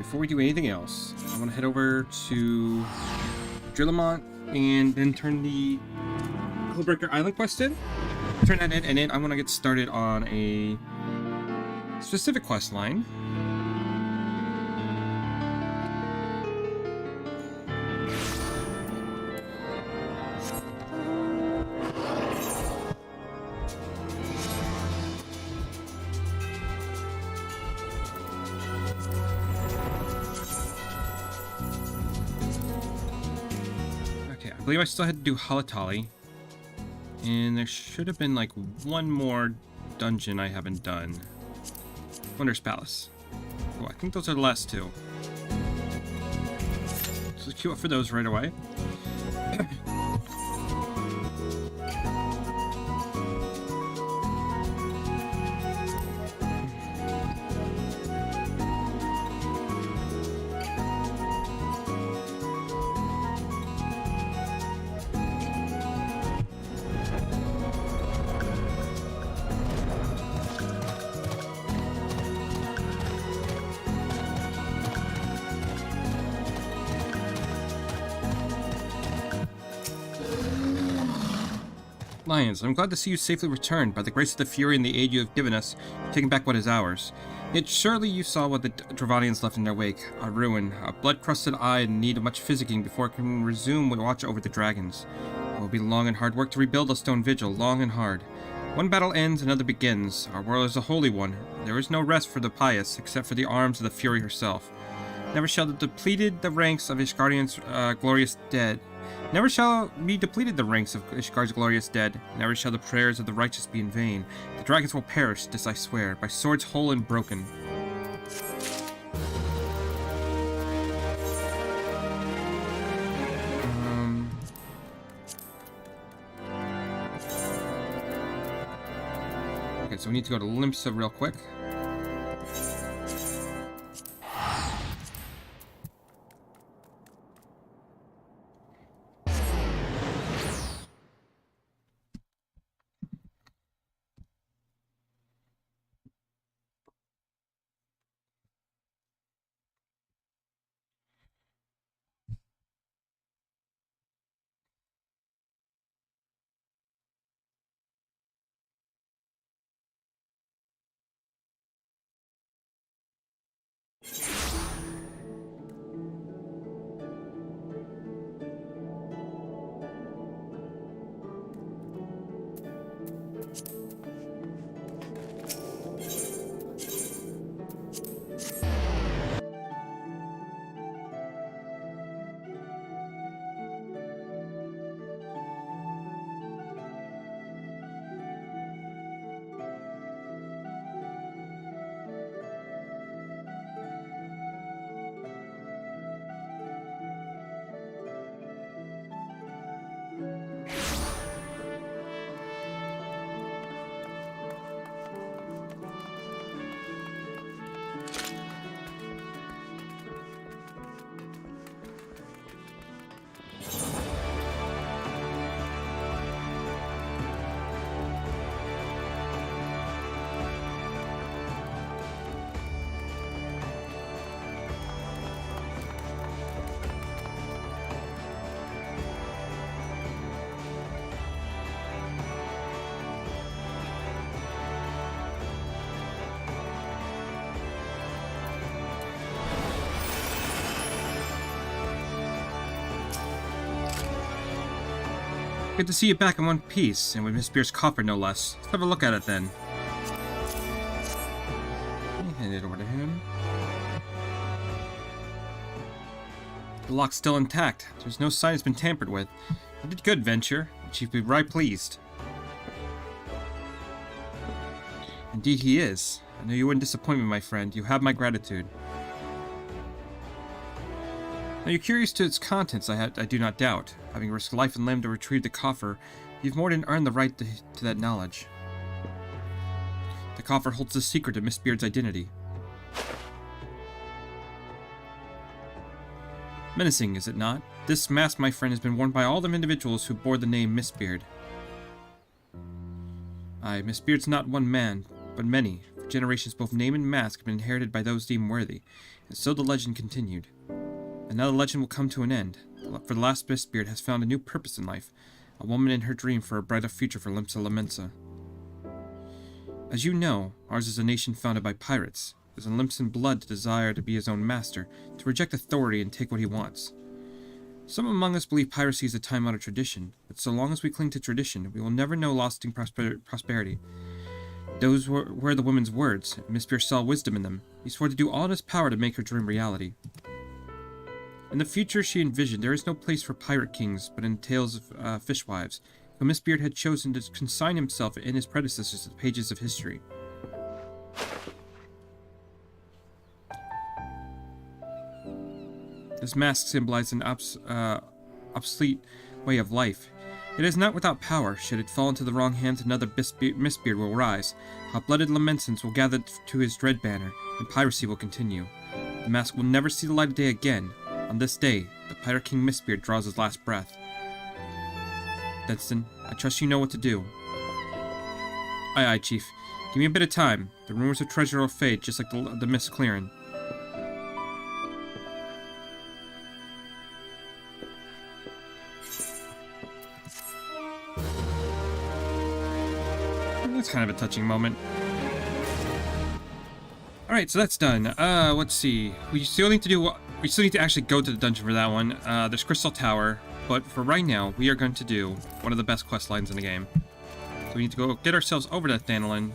before we do anything else, I want to head over to Drillamont and then turn the Codebreaker Island quest in. Turn that in, and then I want to get started on a specific quest line. I believe I still had to do Halatali, and there should have been like one more dungeon I haven't done. Wondrous Palace. Oh, I think those are the last two. So let's queue up for those right away. Lions, I'm glad to see you safely returned. By the grace of the Fury and the aid you have given us, taking back what is ours. Yet surely you saw what the Dravanians left in their wake. A ruin, a blood-crusted eye in need of much physicking before it can resume watch over the dragons. It will be long and hard work to rebuild a stone vigil, long and hard. One battle ends, another begins. Our world is a holy one. There is no rest for the pious, except for the arms of the Fury herself. Never shall the depleted the ranks of Ishgardian's glorious dead. Never shall be depleted the ranks of Ishgar's glorious dead. Never shall the prayers of the righteous be in vain. The dragons will perish, this I swear, by swords whole and broken. Okay, so we need to go to Limsa real quick. Good to see you back in one piece, and with Miss Beer's coffer no less. Let's have a look at it then. Let me hand it over to him. The lock's still intact. There's no sign it's been tampered with. You did good, Venture. The Chief will be right pleased. Indeed he is. I know you wouldn't disappoint me, my friend. You have my gratitude. Now you're curious to its contents, I do not doubt. Having risked life and limb to retrieve the coffer, you've more than earned the right to that knowledge. The coffer holds the secret of Miss Beard's identity. Menacing, is it not? This mask, my friend, has been worn by all the individuals who bore the name Miss Beard. Aye, Miss Beard's not one man, but many. For generations, both name and mask have been inherited by those deemed worthy, and so the legend continued. And now the legend will come to an end, for the last Mistbeard has found a new purpose in life, a woman in her dream for a brighter future for Limsa Lamensa. As you know, ours is a nation founded by pirates. It is in Limsan blood to desire to be his own master, to reject authority and take what he wants. Some among us believe piracy is a time-honored tradition, but so long as we cling to tradition, we will never know lasting prosperity. Those were the woman's words, and Mistbeard saw wisdom in them. He swore to do all in his power to make her dream reality. In the future she envisioned, there is no place for pirate kings, but in tales of fishwives, but Mistbeard had chosen to consign himself and his predecessors to the pages of history. This mask symbolizes an obsolete way of life. It is not without power. Should it fall into the wrong hands, another Mistbeard will rise. Hot-blooded Lamensans will gather to his dread banner, and piracy will continue. The mask will never see the light of day again. On this day, the Pirate King Mistbeard draws his last breath. Dunstan, I trust you know what to do. Aye, aye, Chief. Give me a bit of time. The rumors of treasure will fade, just like the mist clearing. That's kind of a touching moment. Alright, so that's done. Let's see. We still need to actually go to the dungeon for that one. There's Crystal Tower, but for right now, we are going to do one of the best quest lines in the game. So we need to go get ourselves over to Thanalin.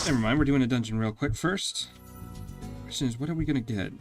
Never mind, we're doing a dungeon real quick first. Question is, what are we gonna get?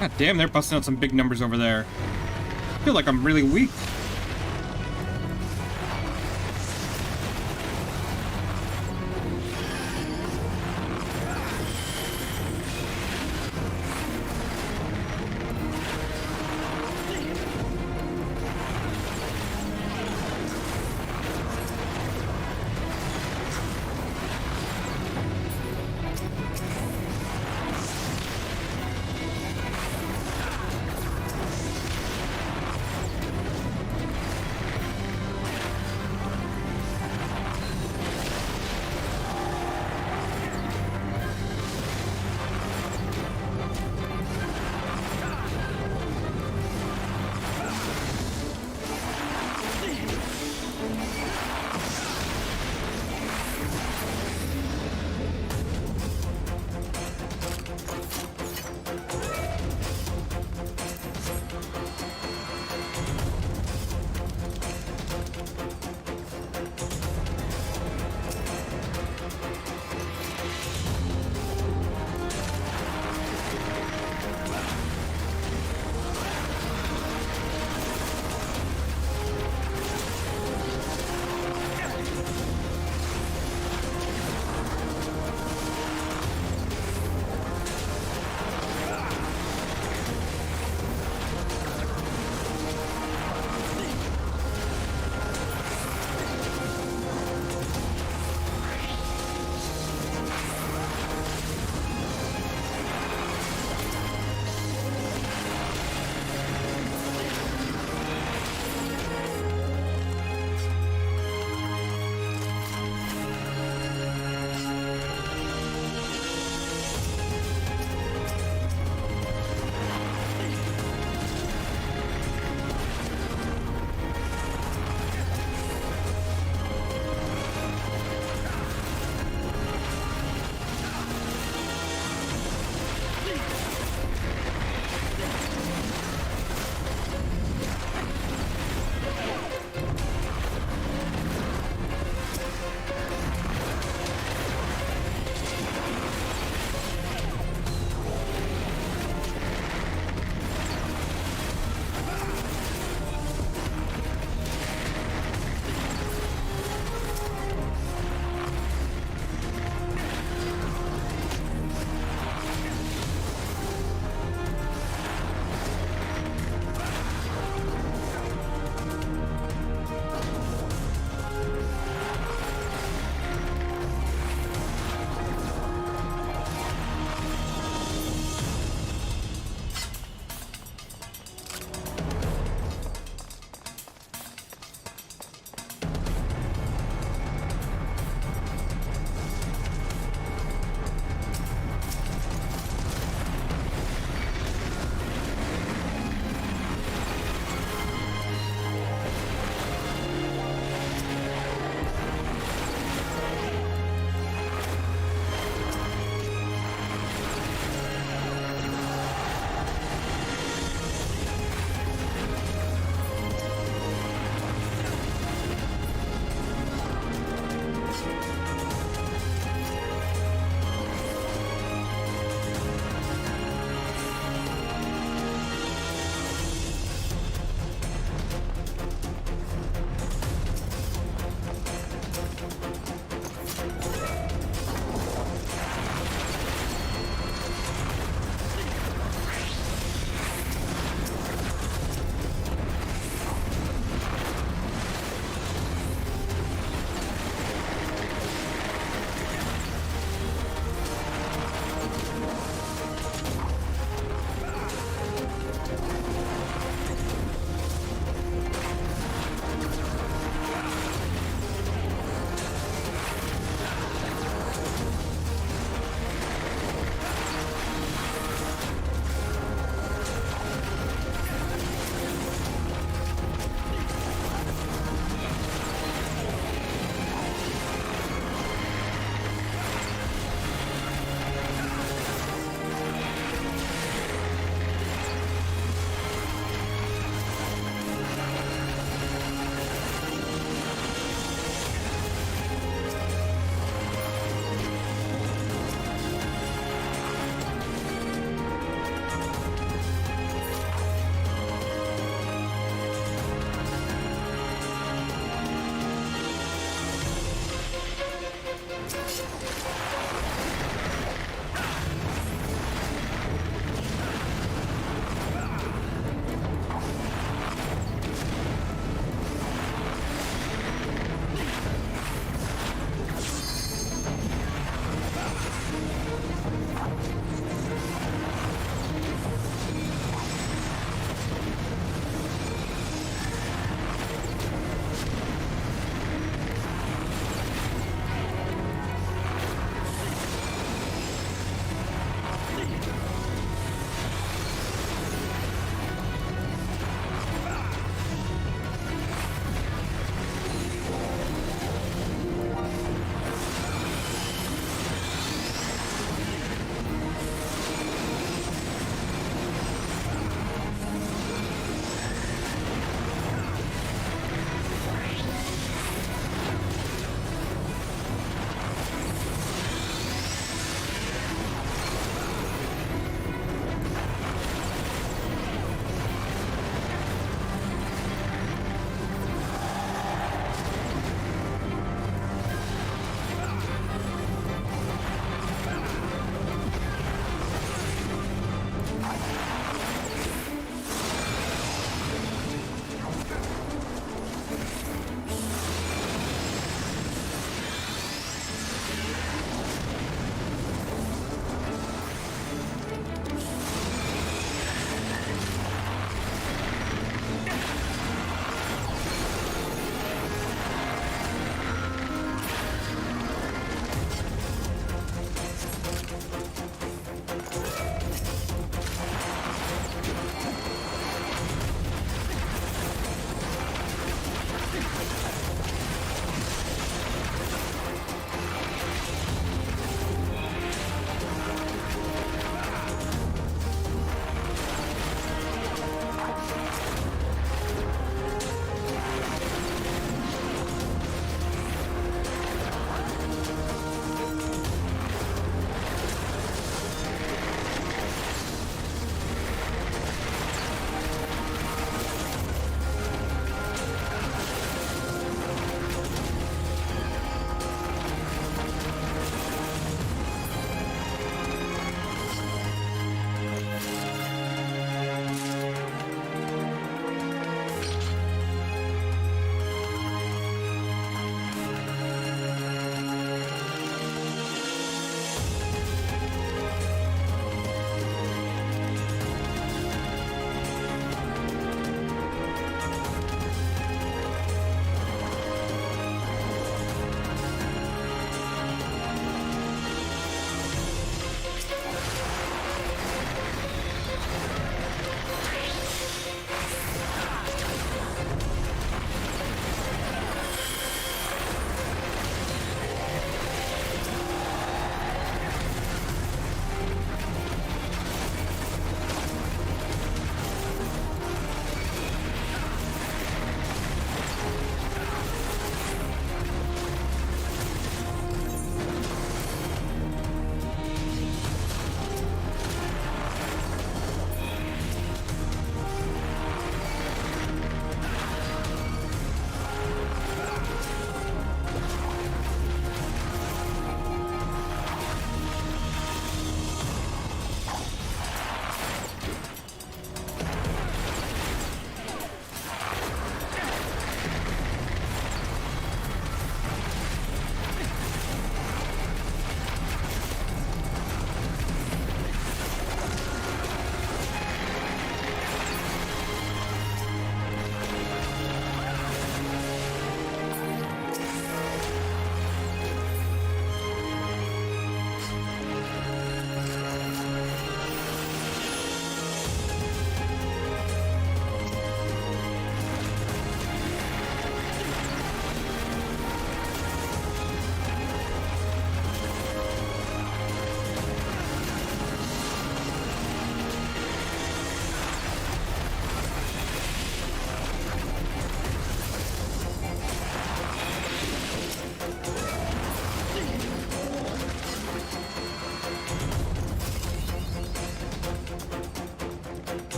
God damn, they're busting out some big numbers over there. I feel like I'm really weak.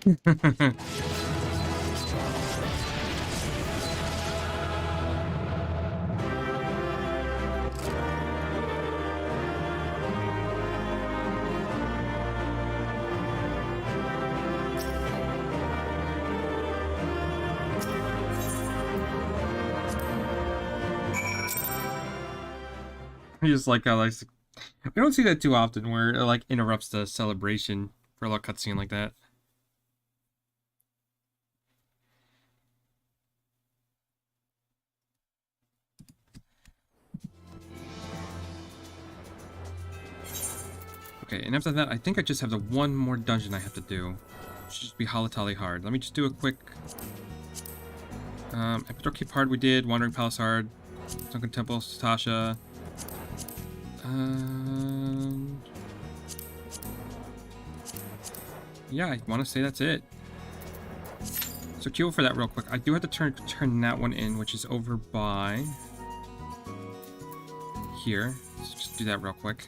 I just like how, like, we don't see that too often where it, like, interrupts the celebration for a little cutscene like that. Okay, and after that, I think I just have the one more dungeon I have to do. It should just be Halatali Hard. Let me just do a quick... Epitor Keep Hard we did, Wandering Palace Hard, Sunken Temple, Tasha. Yeah, I want to say that's it. So queue for that real quick. I do have to turn that one in, which is over by here. Let's just do that real quick.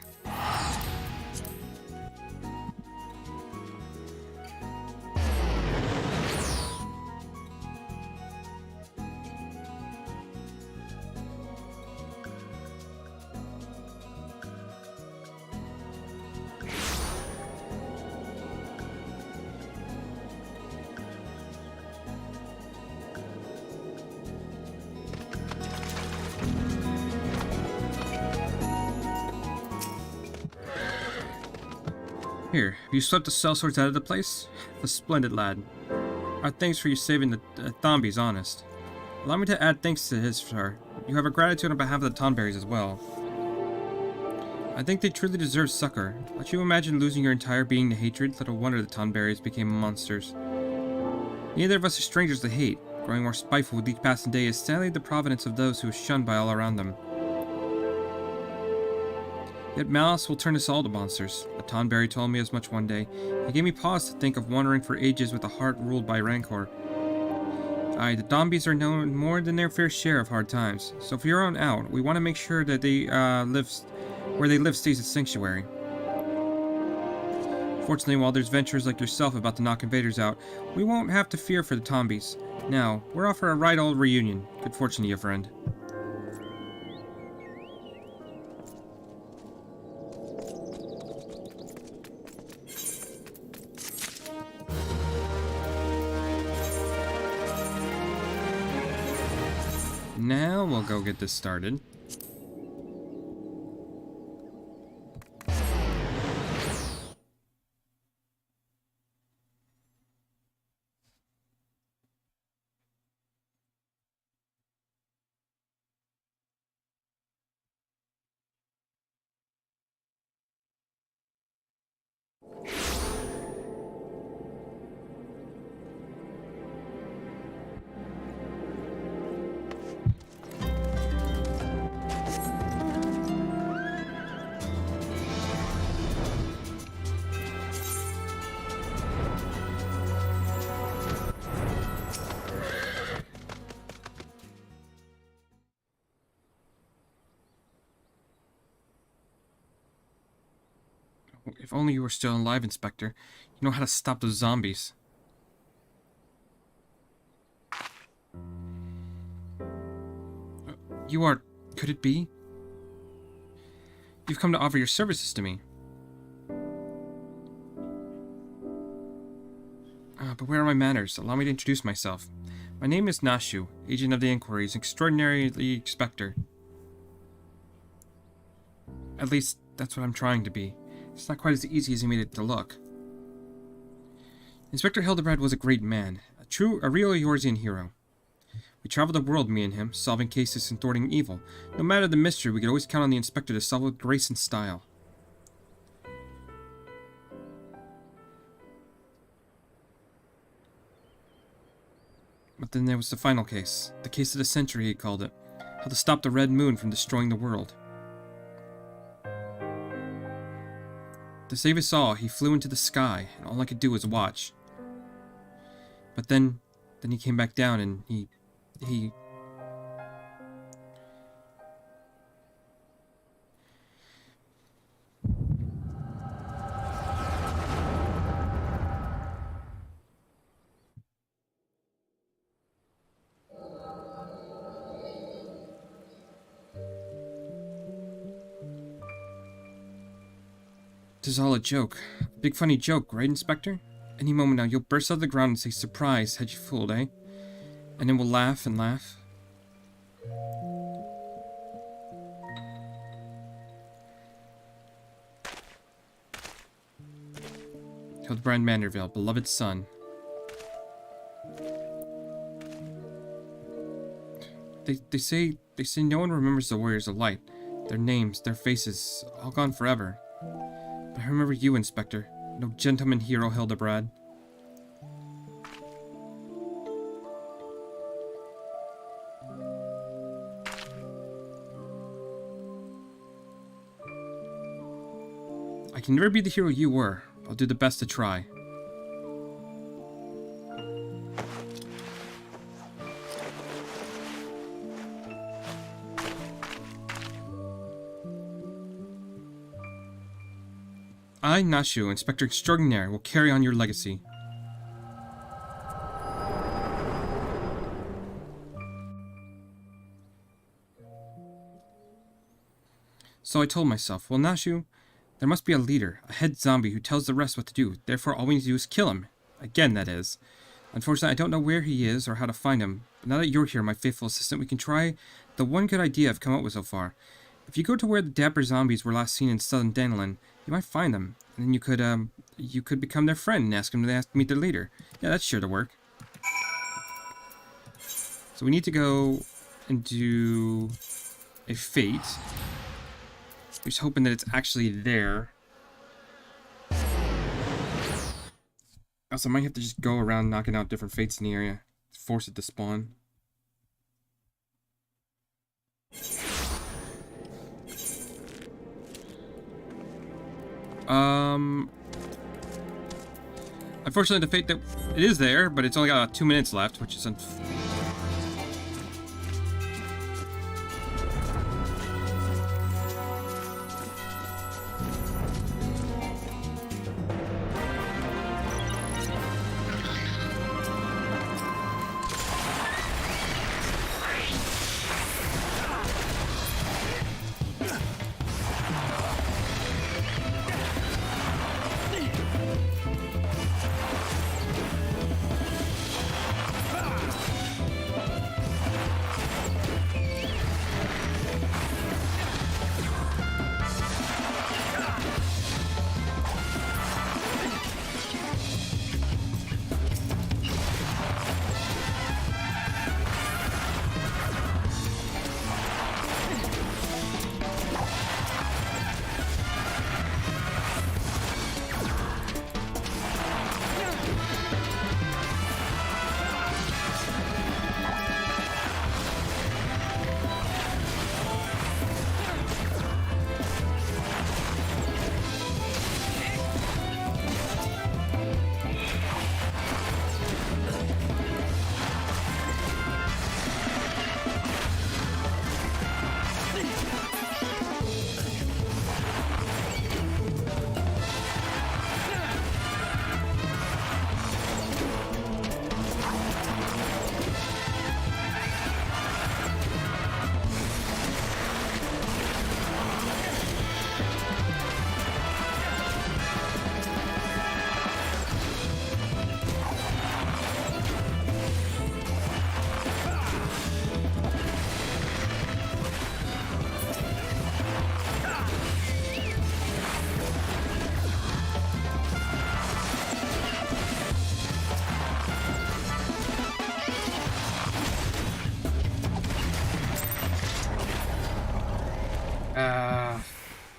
Here, have you swept the sellswords out of the place? A splendid lad. Our thanks for you saving the Thombies, honest. Allow me to add thanks to his, sir. You have a gratitude on behalf of the Tonberries as well. I think they truly deserve succor. Let you imagine losing your entire being to hatred? Little wonder the Tonberries became monsters. Neither of us are strangers to hate. Growing more spiteful with each passing day is sadly the providence of those who are shunned by all around them. Yet malice will turn us all to monsters. A Tonberry told me as much one day. It gave me pause to think of wandering for ages with a heart ruled by rancor. Aye, the Thombies are known more than their fair share of hard times. So if you're on out, we want to make sure that they where they live stays a sanctuary. Fortunately, while there's ventures like yourself about to knock invaders out, we won't have to fear for the Thombies. Now, we're off for a right old reunion. Good fortune to you, friend. Now we'll go get this started. If only you were still alive, Inspector. You know how to stop those zombies. You are... Could it be? You've come to offer your services to me. But where are my manners? Allow me to introduce myself. My name is Nashu, agent of the Inquiries, extraordinarily inspector. At least, that's what I'm trying to be. It's not quite as easy as he made it to look. Inspector Hildebrand was a great man, a real Eorzean hero. We traveled the world, me and him, solving cases and thwarting evil. No matter the mystery, we could always count on the inspector to solve with grace and style. But then there was the final case, the case of the century, he called it. How to stop the Red Moon from destroying the world. To save us all, he flew into the sky, and all I could do was watch. But then he came back down, and he... This is all a joke. A big funny joke, right, Inspector? Any moment now, you'll burst out of the ground and say, surprise, had you fooled, eh? And then we'll laugh and laugh. Hildebrand Manderville, beloved son. They say no one remembers the Warriors of Light. Their names, their faces, all gone forever. But I remember you, Inspector. No gentleman hero, Hildebrand. I can never be the hero you were. I'll do the best to try. I, Nashu, Inspector Extraordinaire, will carry on your legacy. So I told myself, well, Nashu, there must be a leader, a head zombie who tells the rest what to do. Therefore, all we need to do is kill him. Again, that is. Unfortunately, I don't know where he is or how to find him. But now that you're here, my faithful assistant, we can try the one good idea I've come up with so far. If you go to where the dapper zombies were last seen in southern Dandelion, you might find them. And then you could become their friend and ask them to meet their leader. Yeah, that's sure to work. So we need to go and do a fate. We're just hoping that it's actually there. Also, I might have to just go around knocking out different fates in the area. Force it to spawn. Unfortunately, the fate that it is there, but it's only got 2 minutes left, which is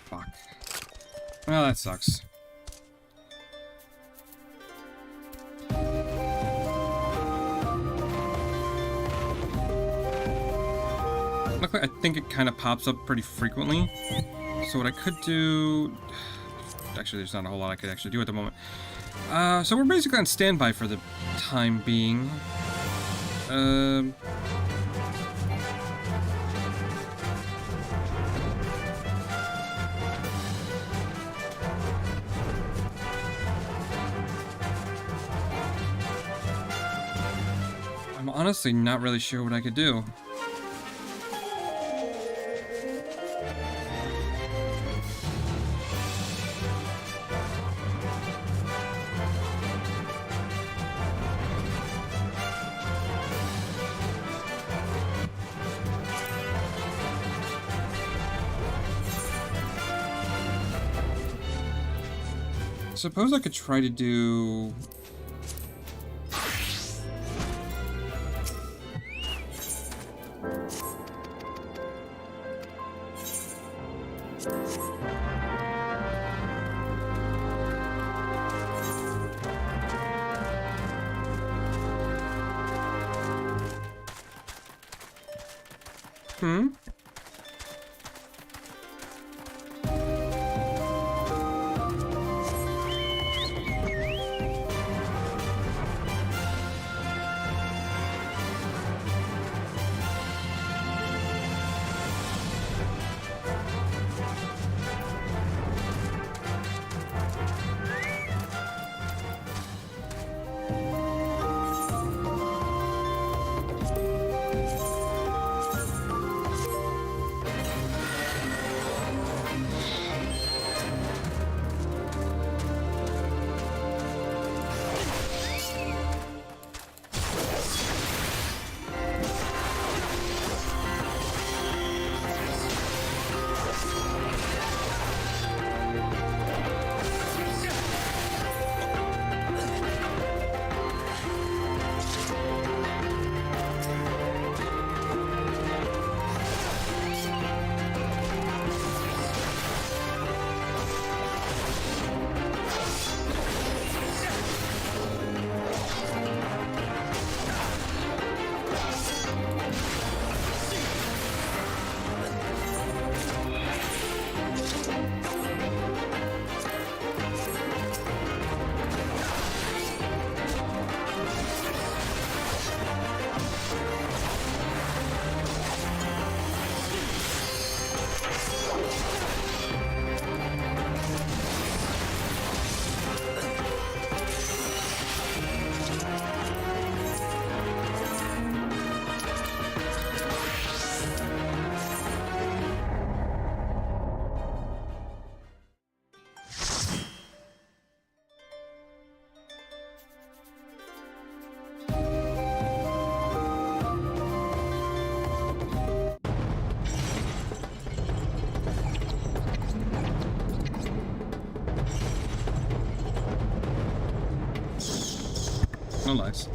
fuck. Well, that sucks. Luckily, I think it kind of pops up pretty frequently. So what I could do... Actually, there's not a whole lot I could actually do at the moment. So we're basically on standby for the time being. I'm honestly not really sure what I could do. suppose I could try to do... No lies.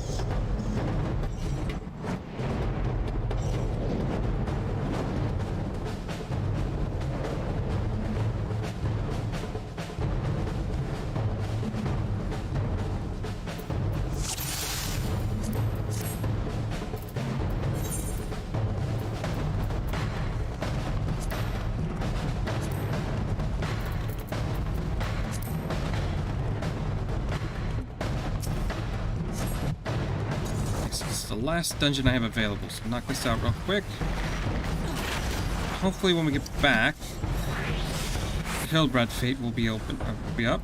The last dungeon I have available, so knock this out real quick. Hopefully when we get back, Hildbrad Fate will be open, will be up.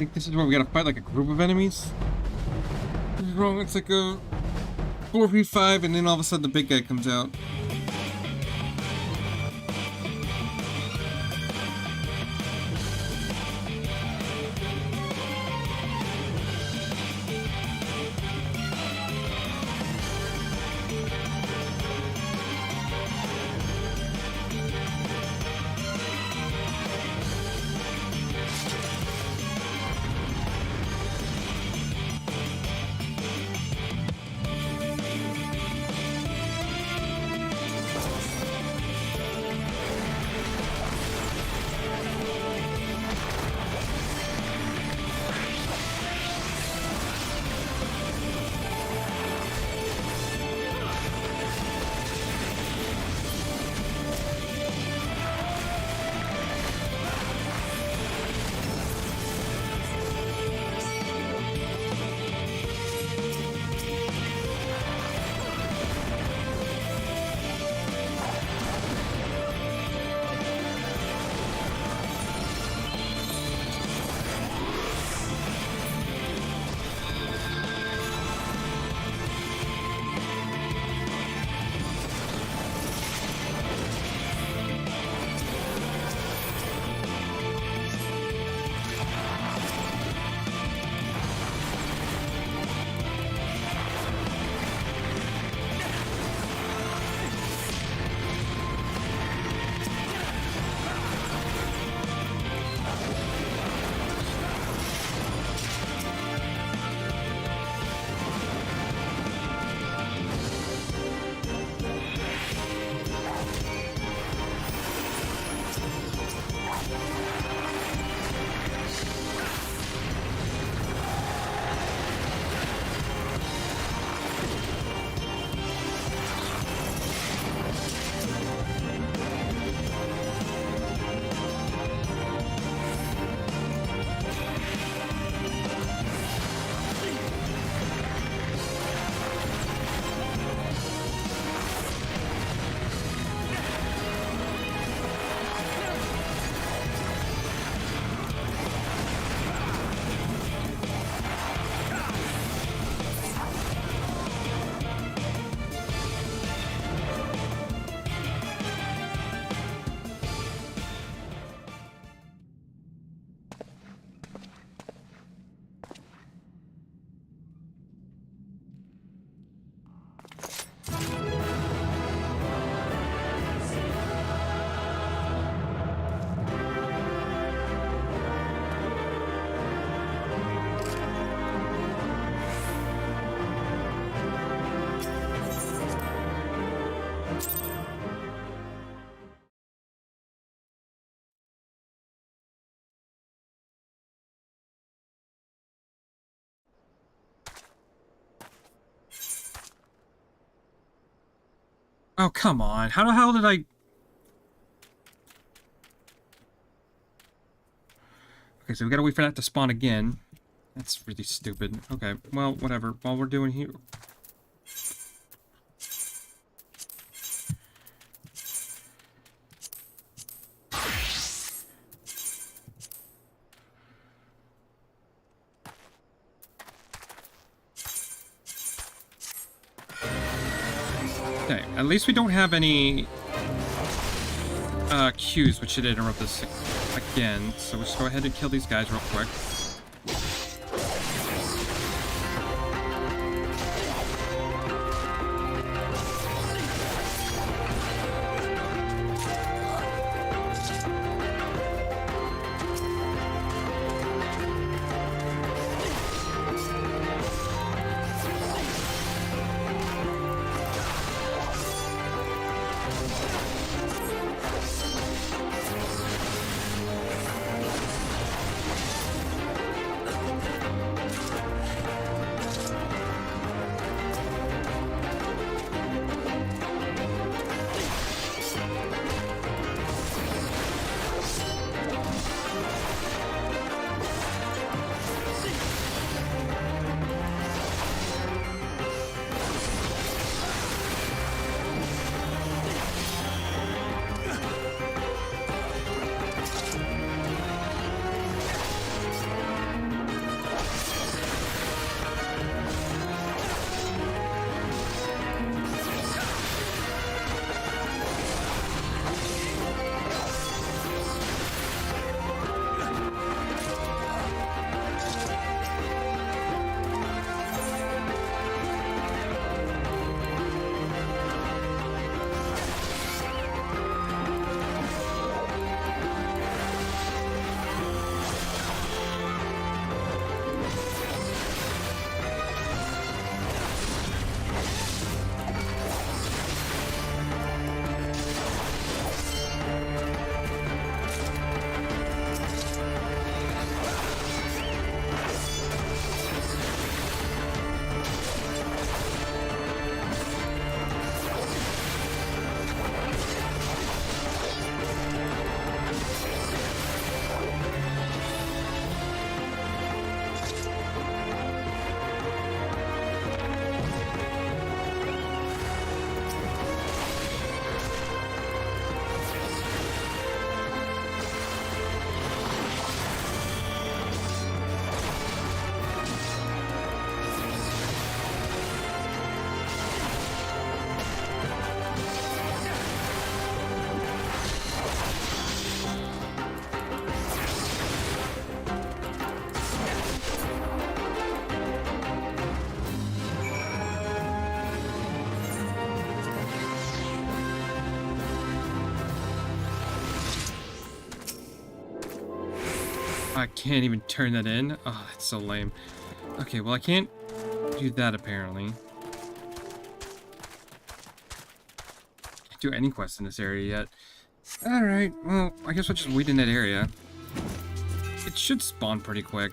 think this is where we gotta fight like a group of enemies. This is wrong, it's like a 4v5 and then all of a sudden the big guy comes out. Oh, come on. How the hell did I... Okay, so we gotta wait for that to spawn again. That's really stupid. Okay, well, whatever. While we're doing here... Okay, at least we don't have any queues which should interrupt this again. So we'll just go ahead and kill these guys real quick. I can't even turn that in. Oh, that's so lame. Okay, well, I can't do that, apparently. Can't do any quests in this area yet. Alright, well, I guess I'll just wait in that area. It should spawn pretty quick.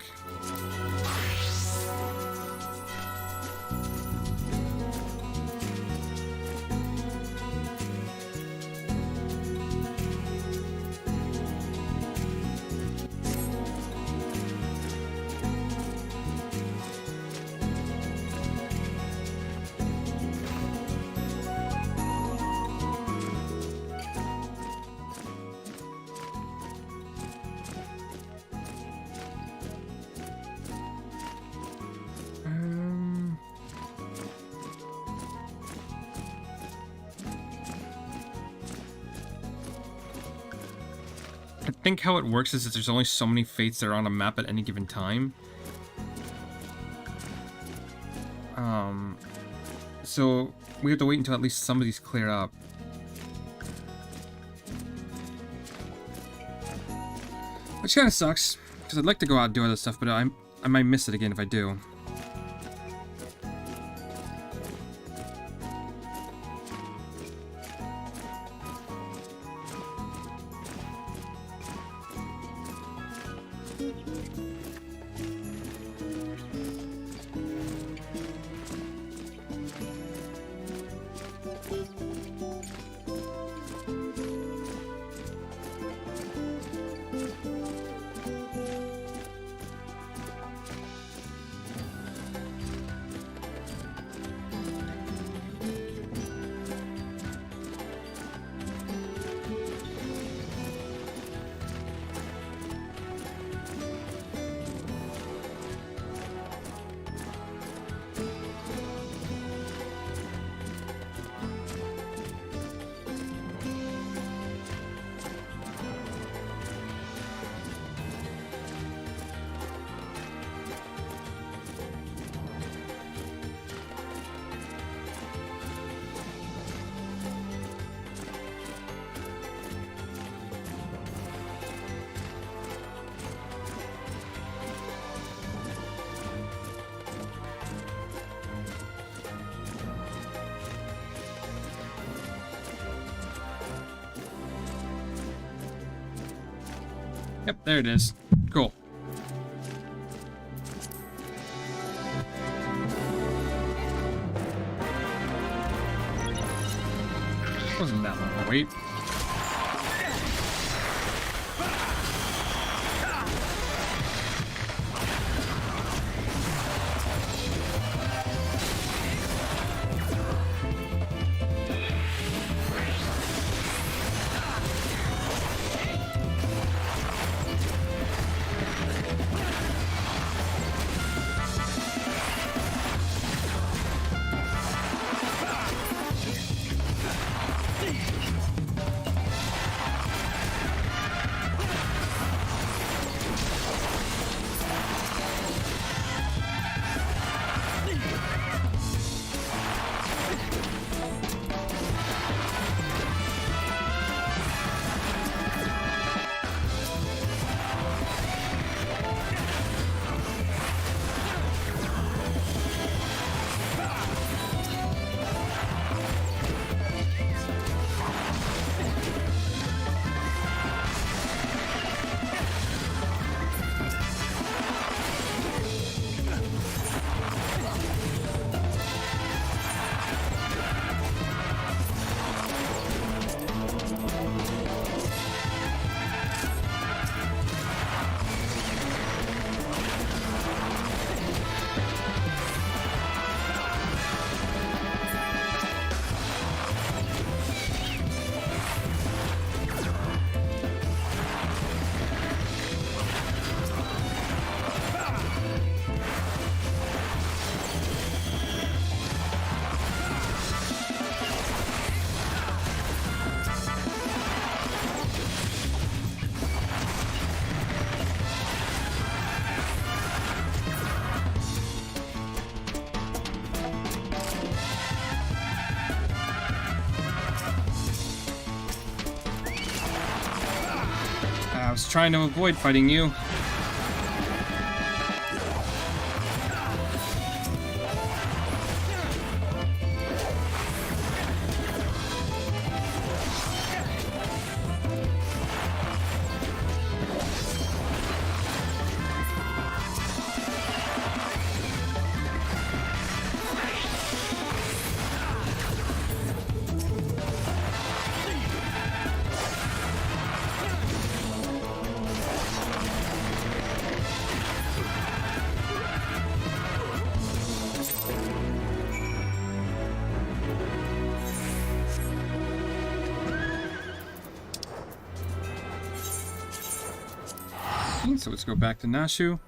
I think how it works is that there's only so many fates that are on a map at any given time. So we have to wait until at least some of these clear up. Which kind of sucks, because I'd like to go out and do other stuff, but I might miss it again if I do. Yep, there it is. Cool. Wasn't that long to wait. I was trying to avoid fighting you. Okay, so let's go back to Nashu.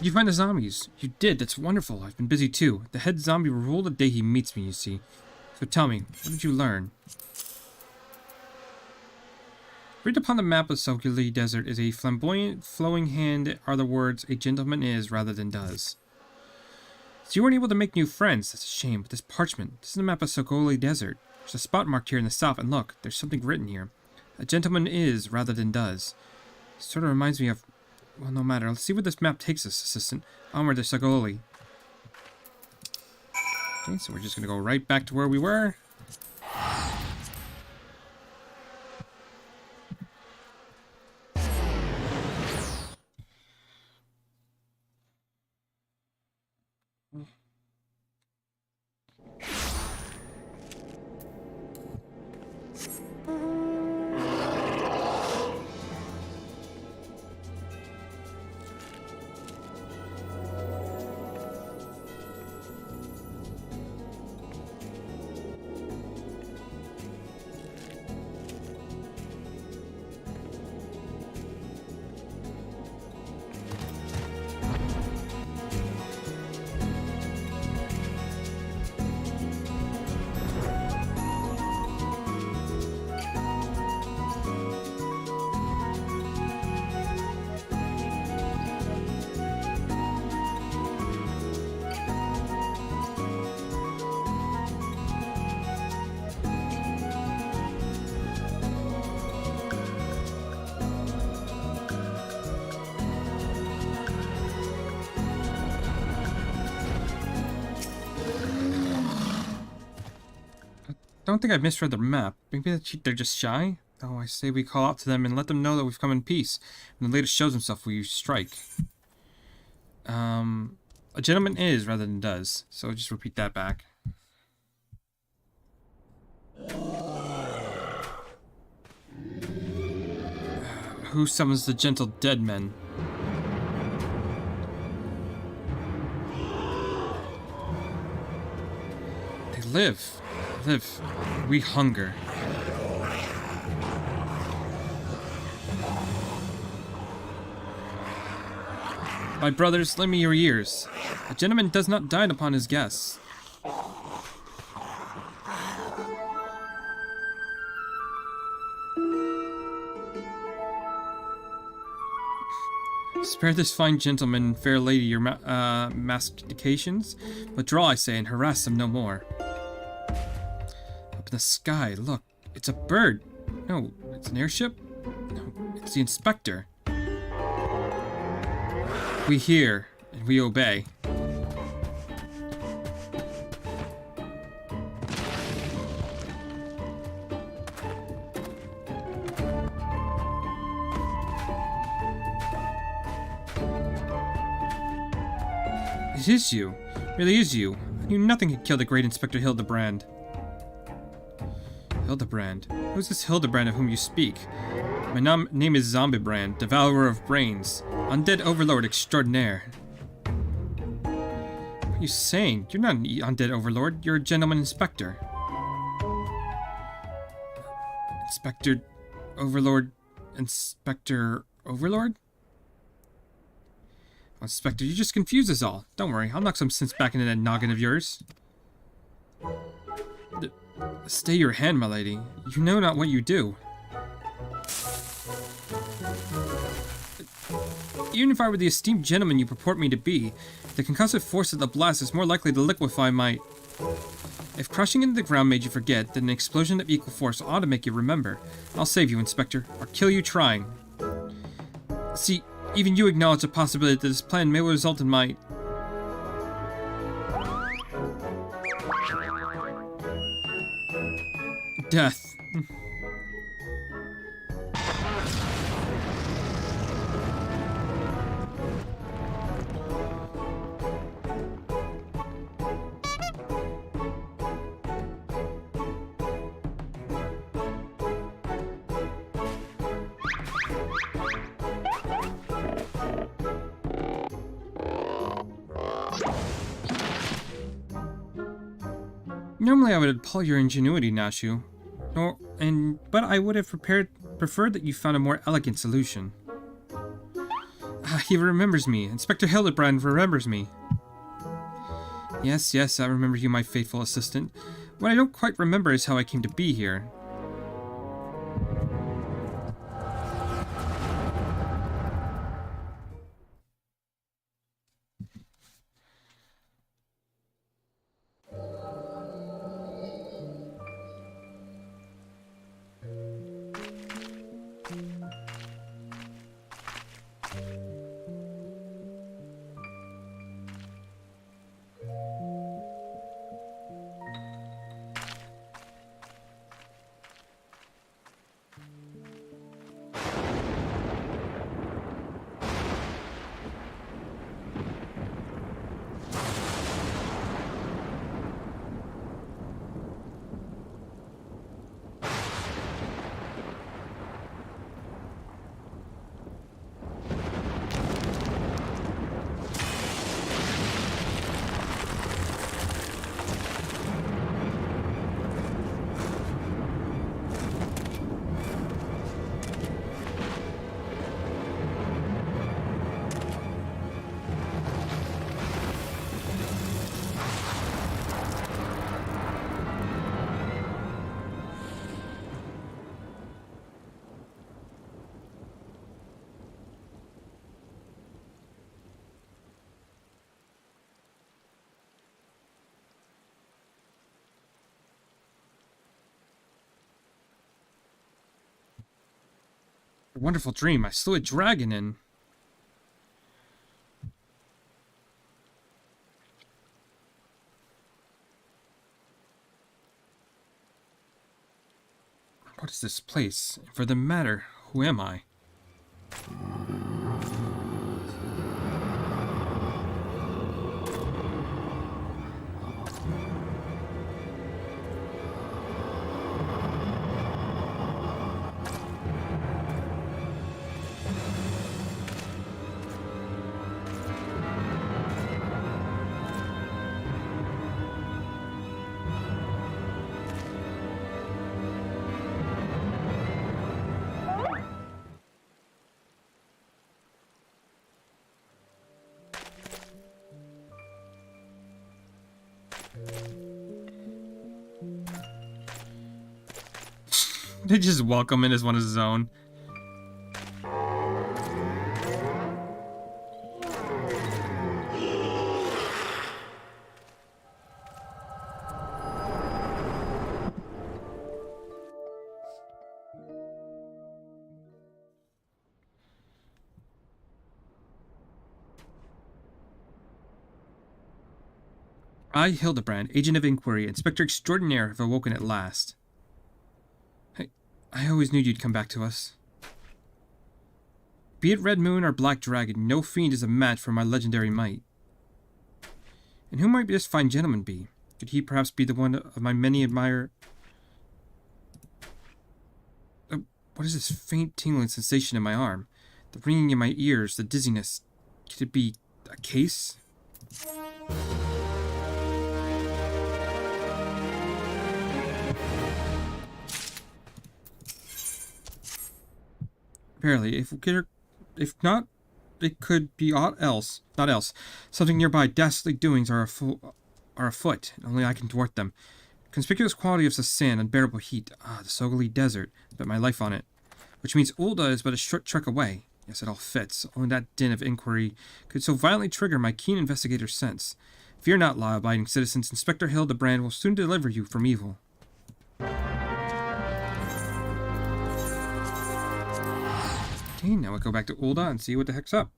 You find the zombies. You did. That's wonderful. I've been busy too. The head zombie will rule the day he meets me, you see. So tell me, what did you learn? Read upon the map of Soguli Desert is a flamboyant, flowing hand are the words, a gentleman is rather than does. So you weren't able to make new friends. That's a shame. But this parchment, this is the map of Soguli Desert. There's a spot marked here in the south, and look, there's something written here. A gentleman is rather than does. It sort of reminds me of... Well, no matter. Let's see where this map takes us, assistant. Onward to Sogoli. Okay, so we're just gonna go right back to where we were. I don't think I misread the map. Maybe they're just shy? Oh, I say we call out to them and let them know that we've come in peace. When the latest shows himself, we strike. A gentleman is rather than does. So I'll just repeat that back. Who summons the gentle dead men? They live. We hunger. My brothers, lend me your ears. A gentleman does not dine upon his guests. Spare this fine gentleman and fair lady your mastications, but draw, I say, and harass them no more. Up in the sky, look, it's a bird. No, it's an airship? No, it's the inspector. We hear, and we obey. It is you. It really is you. I knew nothing could kill the great Inspector Hildebrand. Hildebrand? Who is this Hildebrand of whom you speak? My name is Zombiebrand, devourer of brains. Undead overlord extraordinaire. What are you saying? You're not an undead overlord. You're a gentleman inspector. Inspector overlord? Inspector overlord? Inspector, you just confused us all. Don't worry, I'll knock some sense back into that noggin of yours. Stay your hand, my lady. You know not what you do. Even if I were the esteemed gentleman you purport me to be, the concussive force of the blast is more likely to liquefy my... If crushing into the ground made you forget, then an explosion of equal force ought to make you remember. I'll save you, Inspector, or kill you trying. See, even you acknowledge the possibility that this plan may result in my... death. Normally I would applaud your ingenuity, Nashu. But I would have preferred that you found a more elegant solution. He remembers me. Inspector Hildebrand remembers me. Yes, I remember you, my faithful assistant. What I don't quite remember is how I came to be here. A wonderful dream. I slew a dragon and... What is this place? And for the matter, who am I? They just welcome him as one of his own. I, Hildebrand, Agent of Inquiry, Inspector Extraordinaire, have awoken at last. I always knew you'd come back to us. Be it Red Moon or Black Dragon, no fiend is a match for my legendary might. And who might this fine gentleman be? Could he perhaps be the one of my many admire... what is this faint tingling sensation in my arm? The ringing in my ears, the dizziness. Could it be a case? Barely. If not, it could be aught else. Not else. Something nearby. Dastardly doings are afoot, and only I can thwart them. Conspicuous quality of the sand, unbearable heat. Ah, the Sogali Desert. Bet my life on it. Which means Ul'dah is but a short trek away. Yes, it all fits. Only that din of inquiry could so violently trigger my keen investigator's sense. Fear not, law-abiding citizens. Inspector Hildebrand will soon deliver you from evil. Okay, now we go back to Ul'dah and see what the heck's up.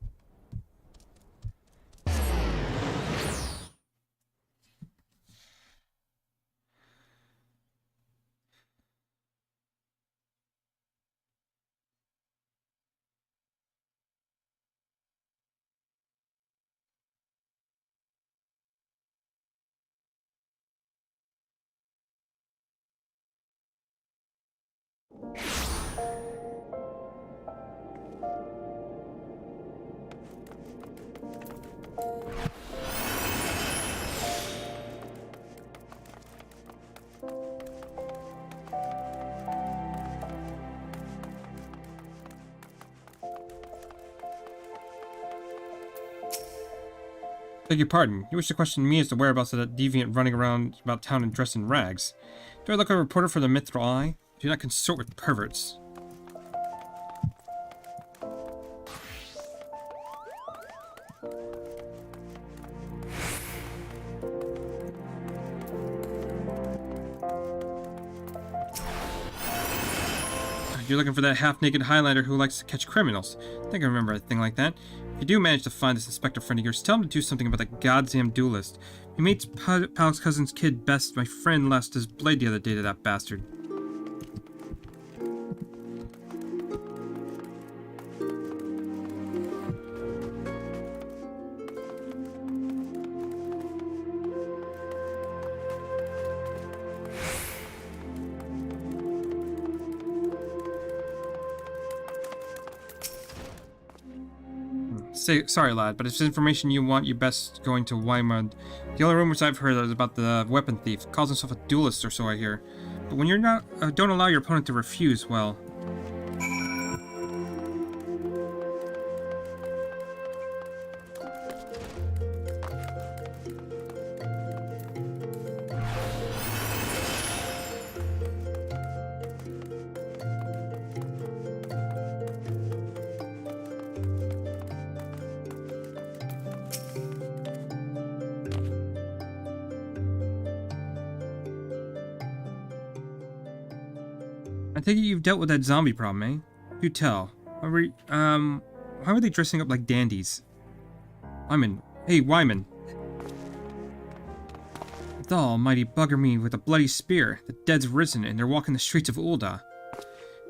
Beg your pardon. You wish to question me as to whereabouts of that deviant running around about town and dressed in rags. Do I look like a reporter for the Mithril Eye? Do not consort with perverts. You're looking for that half-naked Highlander who likes to catch criminals. I think I remember a thing like that. If you do manage to find this inspector friend of yours, tell him to do something about the goddamn duelist. He mates Pal's cousin's kid best. My friend lost his blade the other day to that bastard. Sorry, lad, but if it's information you want, you best going to Weimar. The only rumors I've heard is about the weapon thief. Calls himself a duelist or so, I hear. But when you're not, don't allow your opponent to refuse, well... I take it you've dealt with that zombie problem, eh? Do tell. Why were they dressing up like dandies? Wyman. Hey, Wyman. The almighty bugger me with a bloody spear. The dead's risen, and they're walking the streets of Ul'dah.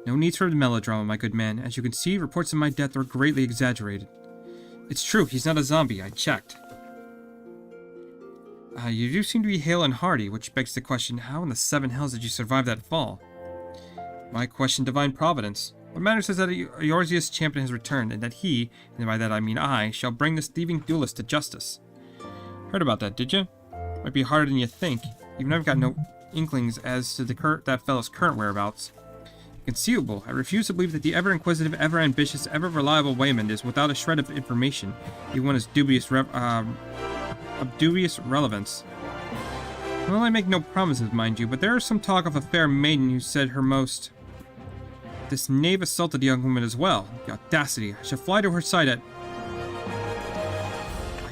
No need for melodrama, my good man. As you can see, reports of my death are greatly exaggerated. It's true, he's not a zombie. I checked. You do seem to be hale and hearty, which begs the question, how in the seven hells did you survive that fall? My question, divine providence. What matters is that Eorzeus' champion has returned, and that he, and by that I mean I, shall bring this thieving duelist to justice. Heard about that, did you? Might be harder than you think. Even I've got no inklings as to that fellow's current whereabouts. Inconceivable. I refuse to believe that the ever-inquisitive, ever-ambitious, ever-reliable Waymond is without a shred of information, even one of dubious relevance. Well, I make no promises, mind you, but there is some talk of a fair maiden who said her most... This knave assaulted the young woman as well. The audacity. I shall fly to her side at...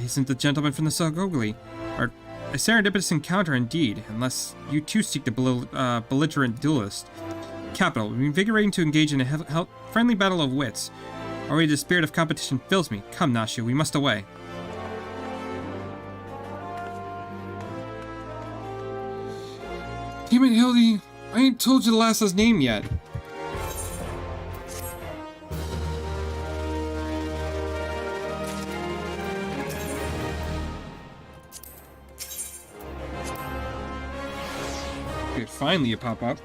Isn't the gentleman from the Sogogli? Or a serendipitous encounter indeed, unless you too seek the belligerent duelist. Capital. It would be invigorating to engage in a friendly battle of wits. Already the spirit of competition fills me. Come, Nashu, we must away. Damn it, Hildy. I ain't told you the lass's name yet. Good, finally you pop up.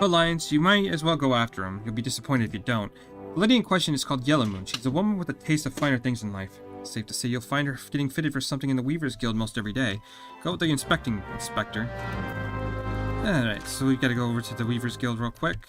But Lions, you might as well go after him. You'll be disappointed if you don't. The lady in question is called Yellow Moon. She's a woman with a taste of finer things in life. Safe to say you'll find her getting fitted for something in the Weavers Guild most every day. Go with the inspector. Alright, so we gotta go over to the Weavers Guild real quick.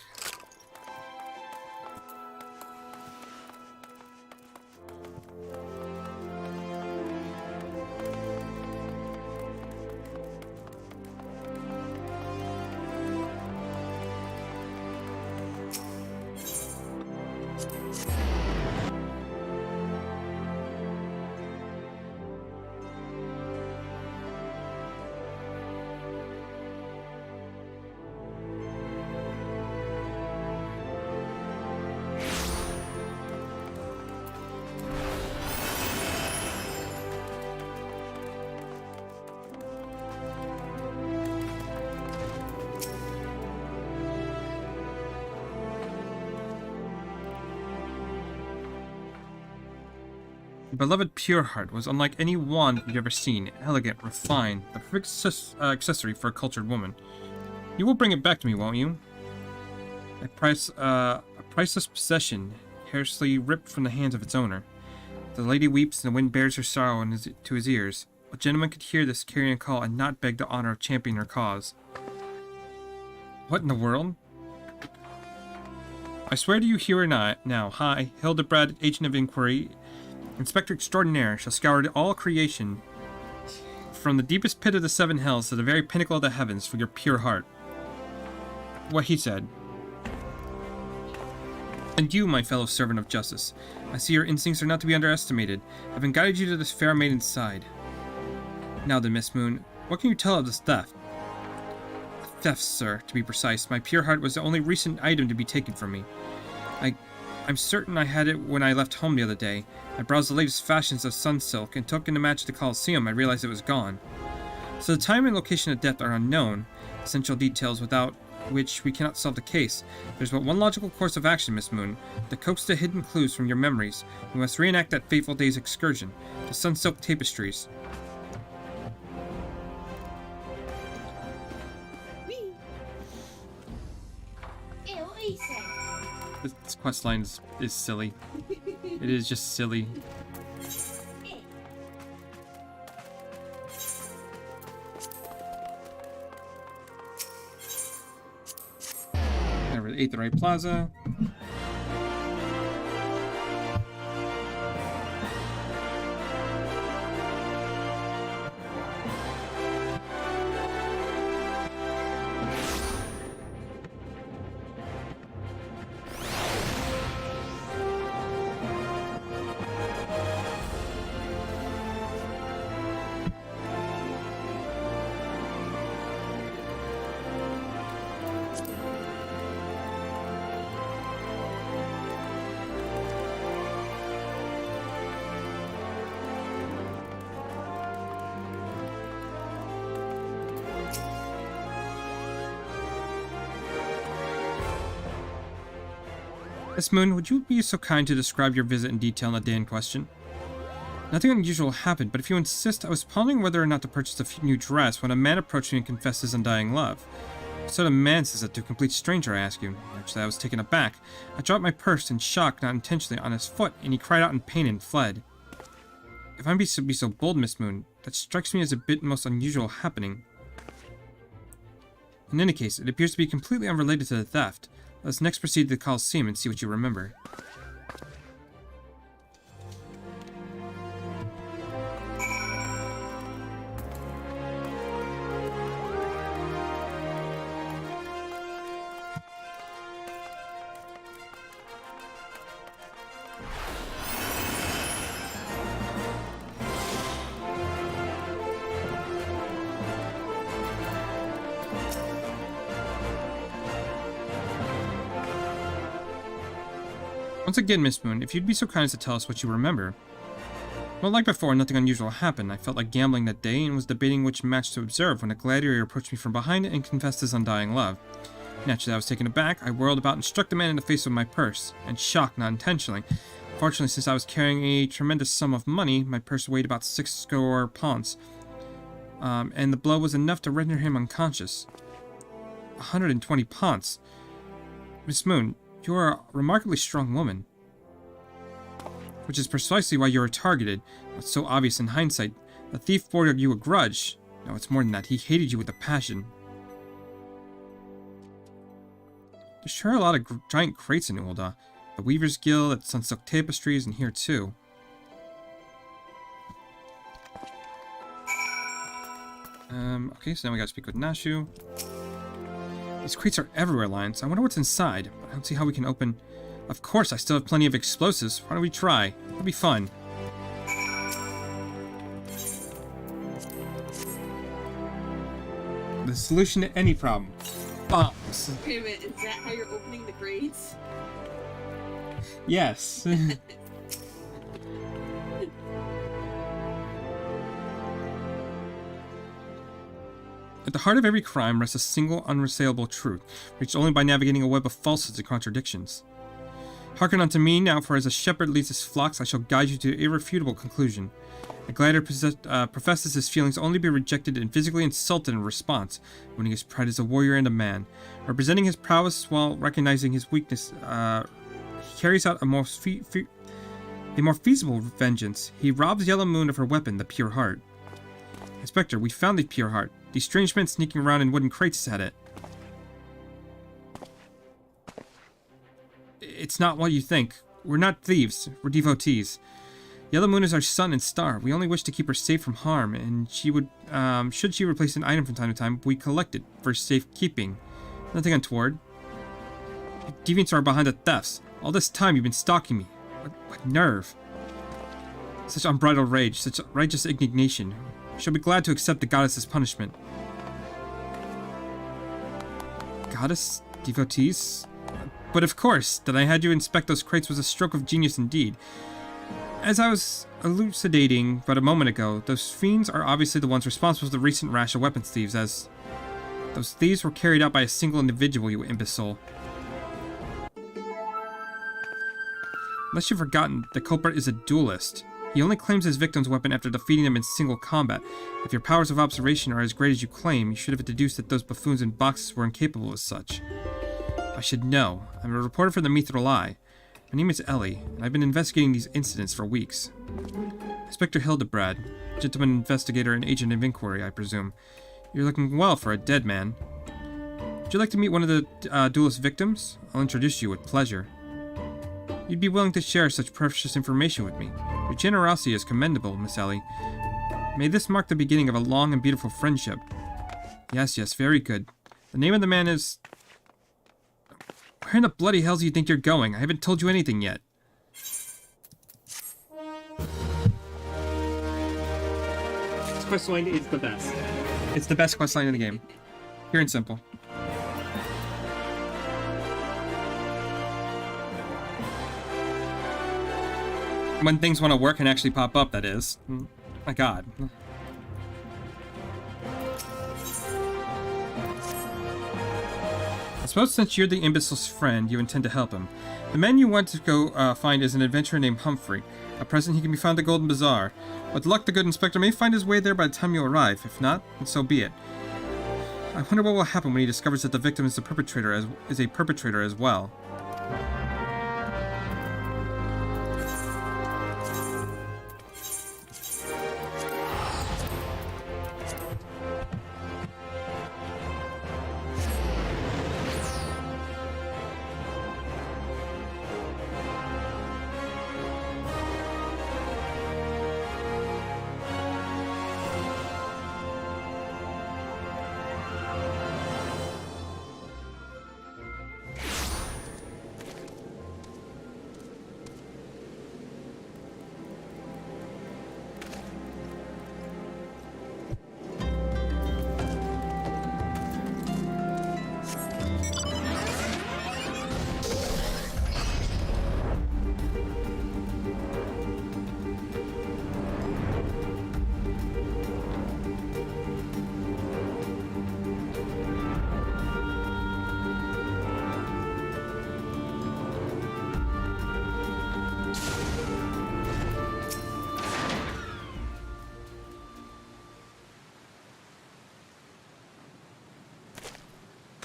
Beloved Pureheart was unlike any wand you've ever seen. Elegant, refined, the perfect accessory for a cultured woman. You will bring it back to me, won't you? A priceless possession, carelessly ripped from the hands of its owner. The lady weeps, and the wind bears her sorrow to his ears. A gentleman could hear this carrion call and not beg the honor of championing her cause. What in the world? I swear to you here and now, I, Hildebrand, agent of inquiry, Inspector Extraordinaire, shall scour all creation, from the deepest pit of the seven hells to the very pinnacle of the heavens, for your pure heart. What he said. And you, my fellow servant of justice, I see your instincts are not to be underestimated, having guided you to this fair maiden's side. Now then, Miss Moon, what can you tell of this theft? Theft, sir, to be precise. My pure heart was the only recent item to be taken from me. I'm certain I had it when I left home the other day. I browsed the latest fashions of sunsilk and took in a match at the Colosseum. I realized it was gone. So the time and location of death are unknown, essential details without which we cannot solve the case. There's but one logical course of action, Miss Moon. To coax the hidden clues from your memories, we must reenact that fateful day's excursion, the sunsilk tapestries. This questline is silly. It is just silly. Over the 8th Right Plaza. Miss Moon, would you be so kind to describe your visit in detail on the day in question? Nothing unusual happened, but if you insist, I was pondering whether or not to purchase a new dress when a man approached me and confessed his undying love. What sort of man says that to a complete stranger, I ask you? Actually, I was taken aback. I dropped my purse in shock, not intentionally, on his foot, and he cried out in pain and fled. If I be so bold, Miss Moon, that strikes me as a bit most unusual happening. In any case, it appears to be completely unrelated to the theft. Let's next proceed to the Colosseum and see what you remember. Once again, Miss Moon, if you'd be so kind as to tell us what you remember. Well, like before, nothing unusual happened. I felt like gambling that day and was debating which match to observe when a gladiator approached me from behind and confessed his undying love. Naturally, I was taken aback. I whirled about and struck the man in the face with my purse, and shocked, not intentionally. Fortunately, since I was carrying a tremendous sum of money, my purse weighed about 60 pounds, and the blow was enough to render him unconscious. 120 pounds. Miss Moon, you are a remarkably strong woman. Which is precisely why you were targeted. It's so obvious in hindsight. The thief bore you a grudge. No, it's more than that. He hated you with a passion. There's sure a lot of giant crates in Ulda. The Weaver's Guild, at Sunsilk Tapestries, and here too. Okay, so now we gotta speak with Nashu. These crates are everywhere, Lions. I wonder what's inside. I don't see how we can open... Of course, I still have plenty of explosives. Why don't we try? It'll be fun. The solution to any problem. Bombs. Wait a minute, is that how you're opening the crates? Yes. At the heart of every crime rests a single unassailable truth, reached only by navigating a web of falsehoods and contradictions. Hearken unto me now, for as a shepherd leads his flocks, I shall guide you to an irrefutable conclusion. A gladiator professes his feelings only to be rejected and physically insulted in response, winning his pride as a warrior and a man. Representing his prowess while recognizing his weakness, he carries out a more feasible vengeance. He robs Yellow Moon of her weapon, the Pure Heart. Inspector, we found the Pure Heart. These strange men sneaking around in wooden crates had it. It's not what you think. We're not thieves. We're devotees. Yellow Moon is our sun and star. We only wish to keep her safe from harm, and she would, should she replace an item from time to time, we collect it for safekeeping. Nothing untoward. Deviants are behind the thefts. All this time you've been stalking me. What nerve. Such unbridled rage, such righteous indignation. We shall be glad to accept the goddess's punishment. Goddess? Devotees? But of course, that I had you inspect those crates was a stroke of genius indeed. As I was elucidating but a moment ago, those fiends are obviously the ones responsible for the recent rash of weapons thieves, as those thieves were carried out by a single individual, you imbecile. Unless you've forgotten, the culprit is a duelist. He only claims his victim's weapon after defeating them in single combat. If your powers of observation are as great as you claim, you should have deduced that those buffoons in boxes were incapable of such. I should know. I'm a reporter for the Mithril Eye. My name is Ellie, and I've been investigating these incidents for weeks. Inspector Hildebrand, gentleman investigator and agent of inquiry, I presume. You're looking well for a dead man. Would you like to meet one of the duelist victims? I'll introduce you with pleasure. You'd be willing to share such precious information with me. Your generosity is commendable, Miss Ellie. May this mark the beginning of a long and beautiful friendship. Yes, very good. The name of the man is... Where in the bloody hell do you think you're going? I haven't told you anything yet. This questline is the best. It's the best questline in the game. Pure and simple. When things want to work and actually pop up, that is. My god. I suppose since you're the imbecile's friend, you intend to help him. The man you want to go find is an adventurer named Humphrey. At present, he can be found at Golden Bazaar. With luck, the good inspector may find his way there by the time you arrive. If not, then so be it. I wonder what will happen when he discovers that the victim is a perpetrator as well.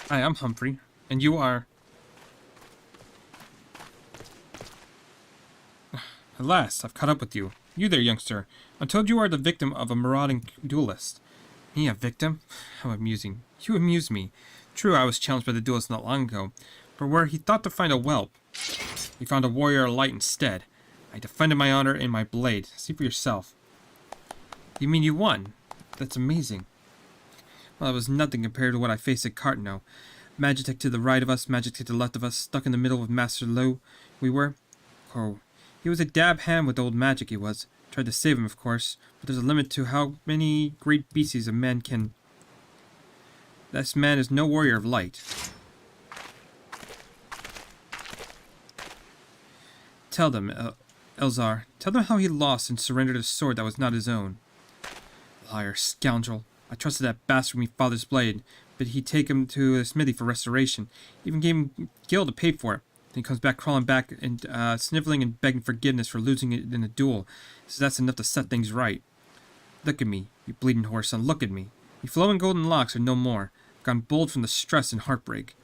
Hi, I'm Humphrey, and you are... At last, I've caught up with you. You there, youngster. I'm told you are the victim of a marauding duelist. Me, a victim? How amusing. You amuse me. True, I was challenged by the duelist not long ago, but where he thought to find a whelp, he found a warrior light instead. I defended my honor in my blade. See for yourself. You mean you won? That's amazing. Well, it was nothing compared to what I faced at Cartno. Magitech to the right of us, Magitech to the left of us, stuck in the middle with Master Lo, we were. Oh, he was a dab hand with old magic, he was. Tried to save him, of course, but there's a limit to how many great beasties a man can... This man is no warrior of light. Tell them, Elzar, tell them how he lost and surrendered a sword that was not his own. Liar, scoundrel. I trusted that bastard with me father's blade, but he'd take him to the smithy for restoration. Even gave him gil to pay for it. Then he comes back crawling back and sniveling and begging forgiveness for losing it in a duel. So that's enough to set things right. Look at me, you bleeding horse son, look at me. Your flowing golden locks are no more. I've gone bold from the stress and heartbreak.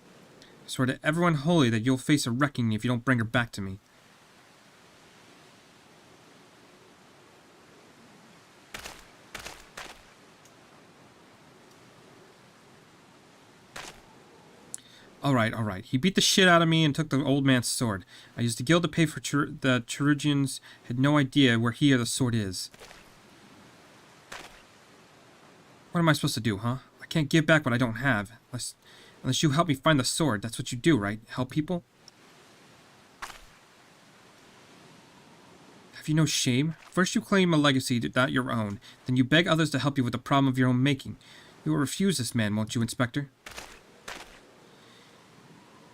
I swear to everyone holy that you'll face a wrecking if you don't bring her back to me. Alright. He beat the shit out of me and took the old man's sword. I used the guild to pay for the Cherugians had no idea where he or the sword is. What am I supposed to do, huh? I can't give back what I don't have. Unless you help me find the sword. That's what you do, right? Help people? Have you no shame? First you claim a legacy not your own. Then you beg others to help you with the problem of your own making. You will refuse this man, won't you, Inspector?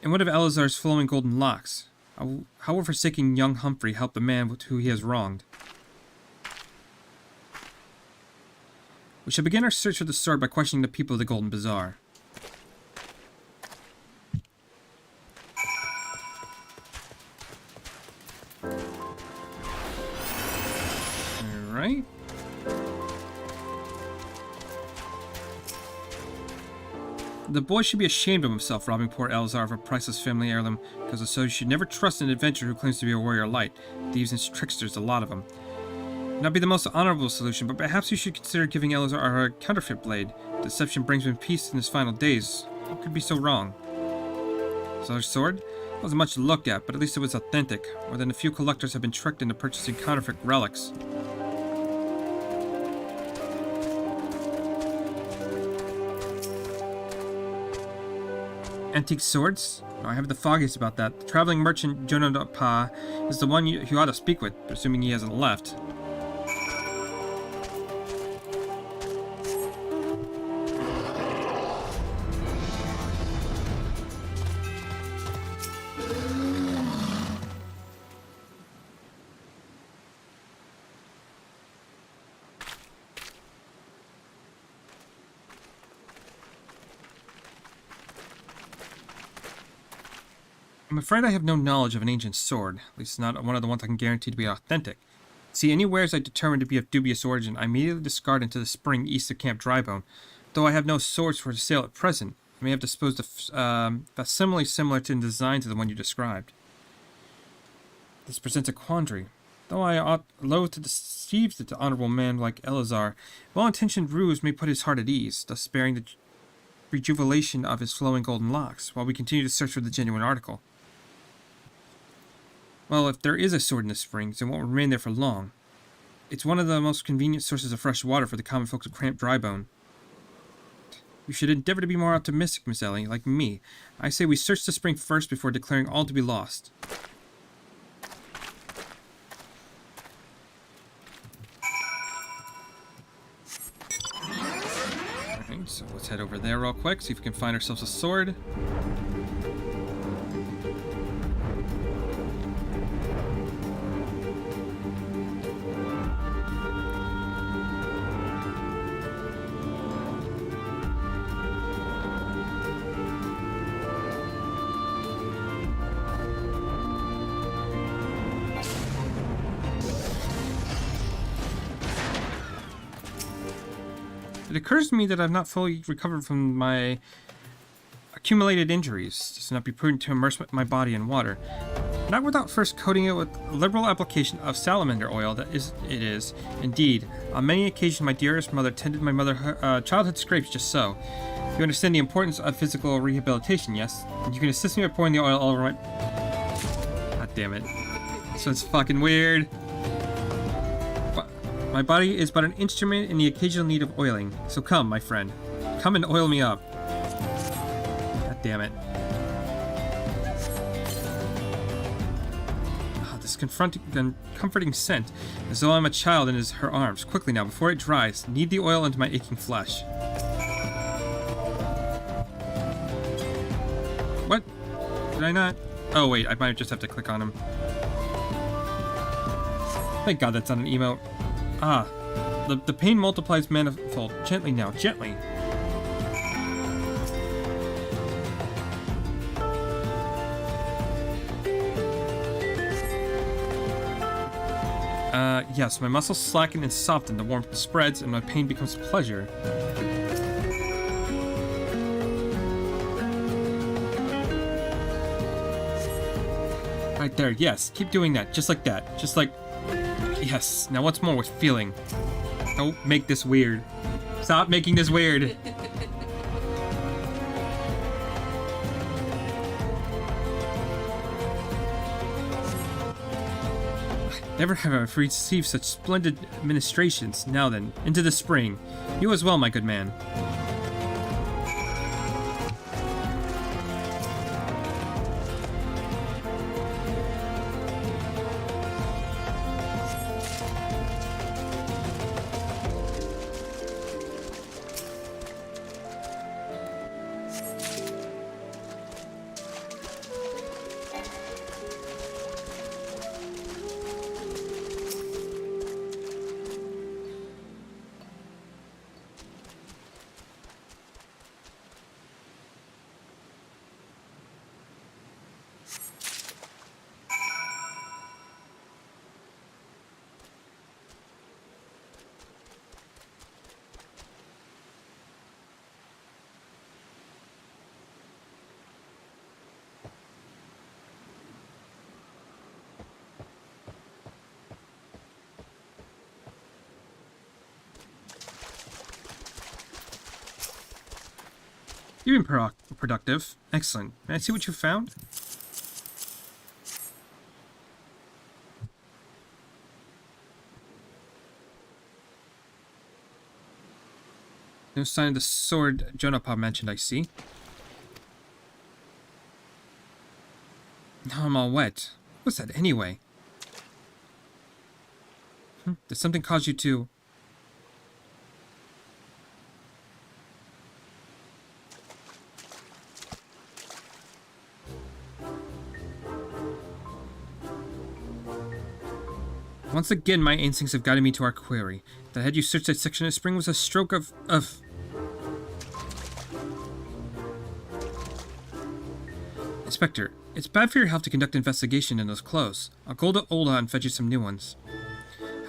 And what of Elazar's flowing golden locks? How will forsaking young Humphrey help the man who he has wronged? We shall begin our search for the sword by questioning the people of the Golden Bazaar. Alright. The boy should be ashamed of himself robbing poor Elzar of a priceless family heirloom, because so you should never trust an adventurer who claims to be a warrior light. Thieves and tricksters, a lot of them. Would not be the most honorable solution, but perhaps you should consider giving Elzar a counterfeit blade. Deception brings him peace in his final days. What could be so wrong? Elzar's sword? It wasn't much to look at, but at least it was authentic. More than a few collectors have been tricked into purchasing counterfeit relics. Antique swords? No, I have the foggiest about that. The traveling merchant Jonadapa is the one you ought to speak with, presuming he hasn't left. I'm afraid I have no knowledge of an ancient sword, at least not one of the ones I can guarantee to be authentic. See, any wares I determine to be of dubious origin, I immediately discard into the spring east of Camp Drybone. Though I have no swords for sale at present, I may have disposed of facsimiles similar in design to the one you described. This presents a quandary. Though I ought loath to deceive the honorable man like Elazar, well-intentioned ruse may put his heart at ease, thus sparing the rejuvenation of his flowing golden locks, while we continue to search for the genuine article. Well, if there is a sword in the springs, it won't remain there for long. It's one of the most convenient sources of fresh water for the common folks of Camp Drybone. You should endeavor to be more optimistic, Miss Ellie, like me. I say we search the spring first before declaring all to be lost. Alright, so let's head over there real quick, see if we can find ourselves a sword. It occurs to me that I've not fully recovered from my accumulated injuries. It does not be prudent to immerse my body in water. Not without first coating it with a liberal application of salamander oil. It is. Indeed, on many occasions my dearest mother tended my childhood scrapes just so. You understand the importance of physical rehabilitation, yes? And you can assist me by pouring the oil all over my... God damn it. This one's fucking weird. My body is but an instrument in the occasional need of oiling. So come, my friend. Come and oil me up. God damn it. This comforting scent, as though I'm a child in her arms. Quickly now, before it dries, knead the oil into my aching flesh. What? Did I not? Oh wait, I might just have to click on him. Thank God that's not an emote. Ah, the pain multiplies manifold. Gently now, gently. Yes, my muscles slacken and soften, the warmth spreads, and my pain becomes pleasure. Right there, yes, keep doing that, just like that, just like... Yes, now what's more with feeling? Don't make this weird. Stop making this weird! Never have I received such splendid administrations. Now then, into the spring. You as well, my good man. You've been productive. Excellent. May I see what you found? No sign of the sword Jonapah mentioned, I see. Now I'm all wet. What's that anyway? Did something cause you to... Once again, my instincts have guided me to our query. The head you searched that section of the spring was a stroke of... Inspector, it's bad for your health to conduct investigation in those clothes. I'll go to Olda and fetch you some new ones.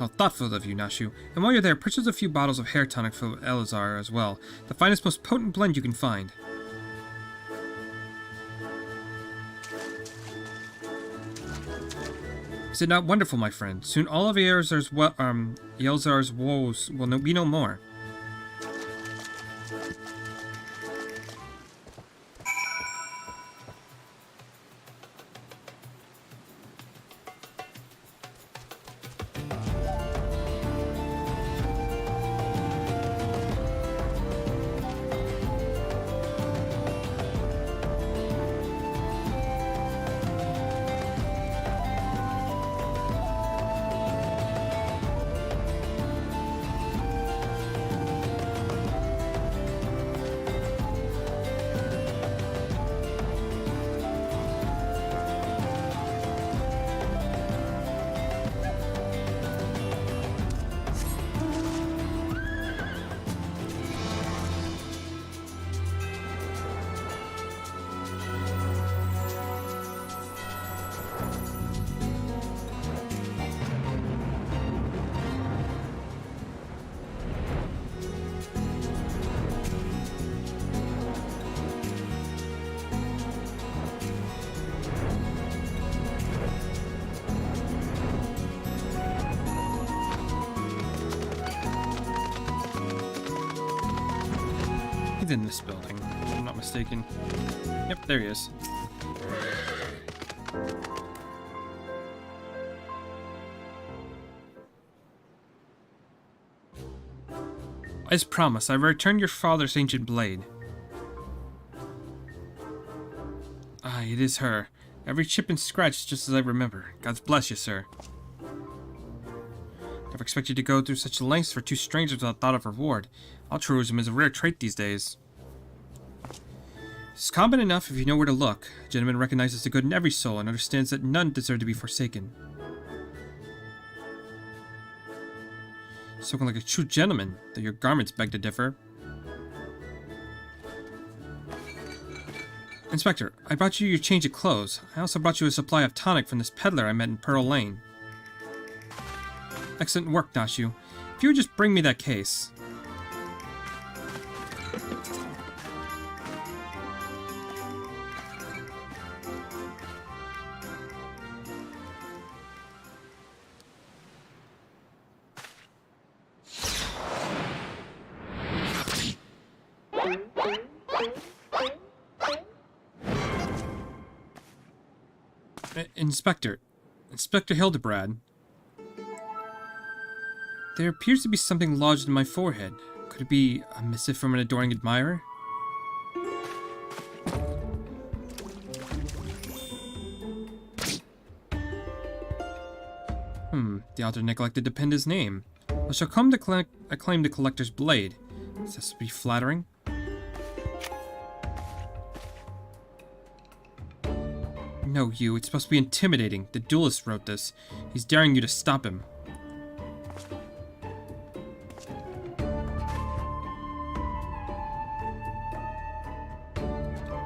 How thoughtful of you, Nashu. And while you're there, purchase a few bottles of hair tonic for Elazar as well. The finest, most potent blend you can find. Is it not wonderful, my friend? Soon all of Yelzar's woes will be no more. He's in this building, if I'm not mistaken. Yep, there he is. As promised, I returned your father's ancient blade. Ah, it is her. Every chip and scratch just as I remember. God bless you, sir. Never expected to go through such lengths for two strangers without thought of reward. Altruism is a rare trait these days. It's common enough if you know where to look. A gentleman recognizes the good in every soul and understands that none deserve to be forsaken. Spoken like a true gentleman, though your garments beg to differ. Inspector, I brought you your change of clothes. I also brought you a supply of tonic from this peddler I met in Pearl Lane. Excellent work, Nashu. If you would just bring me that case. Inspector Hildebrand. There appears to be something lodged in my forehead. Could it be a missive from an adoring admirer? The author neglected to pen his name. I shall come to acclaim the collector's blade. Does this be flattering? No, you. It's supposed to be intimidating. The duelist wrote this. He's daring you to stop him.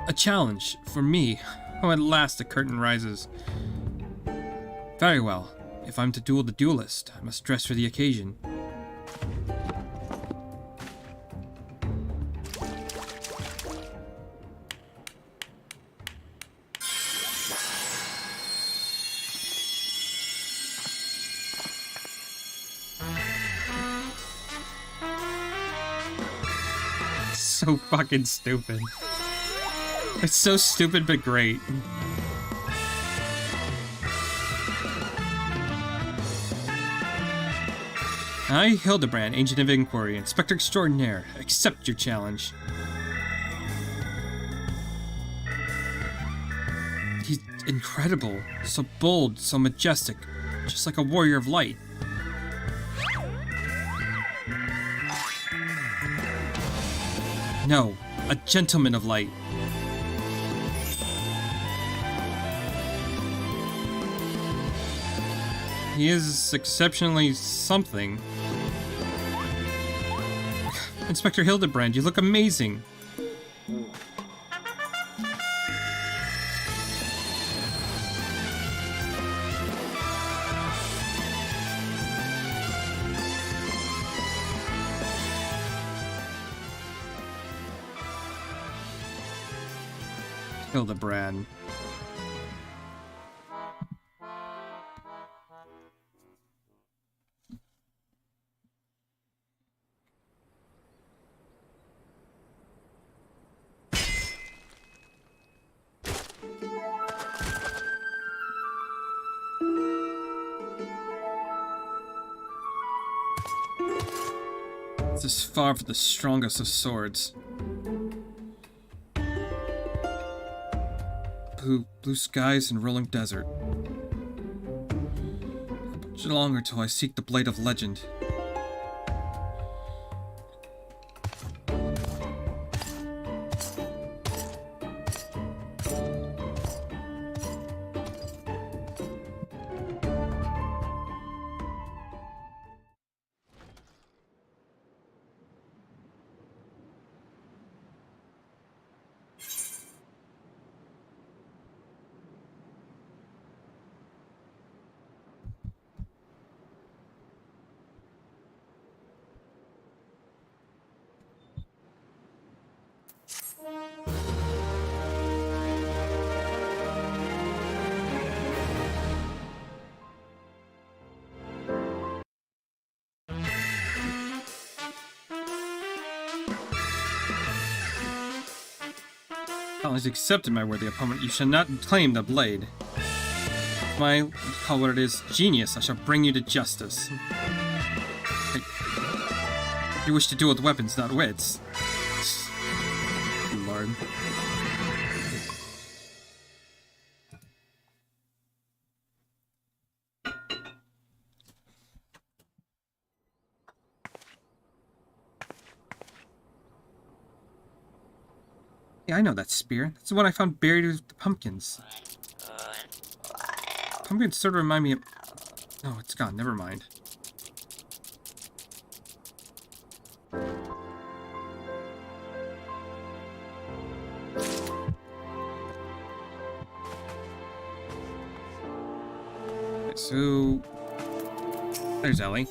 A challenge. For me. Oh, at last the curtain rises. Very well. If I'm to duel the duelist, I must dress for the occasion. So fucking stupid. It's so stupid but great. I, Hildebrand, Agent of Inquiry, Inspector Extraordinaire, accept your challenge. He's incredible. So bold, so majestic. Just like a warrior of light. No, a gentleman of light. He is exceptionally something. Inspector Hildebrand, you look amazing. Hildebrand. This is far from the strongest of swords. Blue skies and rolling desert. Much longer till I seek the blade of legend. Challenge accepted, my worthy opponent. You shall not claim the blade. Call what it is genius. I shall bring you to justice. Hey, you wish to duel with weapons, not wits. Lord. Yeah, I know that spear. That's the one I found buried with the pumpkins. Pumpkins sort of remind me of... Oh, it's gone. Never mind. Okay, so... There's Ellie.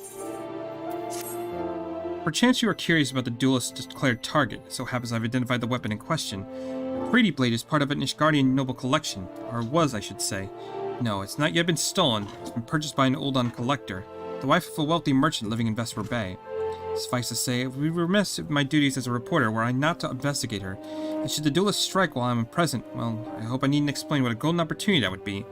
Perchance you are curious about the duelist's declared target. It so happens I've identified the weapon in question. The Brady blade is part of an Ishgardian noble collection. Or was, I should say. No, it's not yet been stolen. It's been purchased by an Uldan collector, the wife of a wealthy merchant living in Vesper Bay. Suffice to say, it would be remiss if my duties as a reporter were I not to investigate her, and should the duelist strike while I am present, well, I hope I needn't explain what a golden opportunity that would be.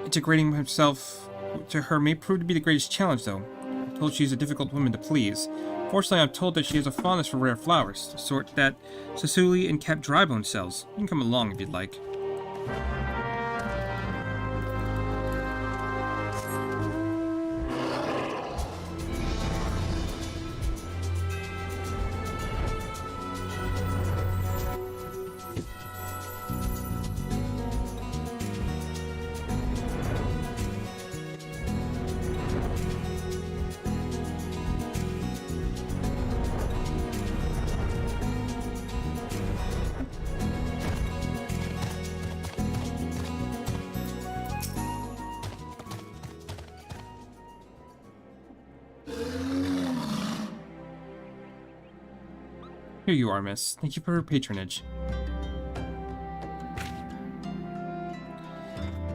Integrating himself to her may prove to be the greatest challenge, though. I'm told she is a difficult woman to please. Fortunately, I'm told that she has a fondness for rare flowers, the sort that Sasuli and Cap Drybone sells. You can come along if you'd like. Here you are, miss. Thank you for your patronage.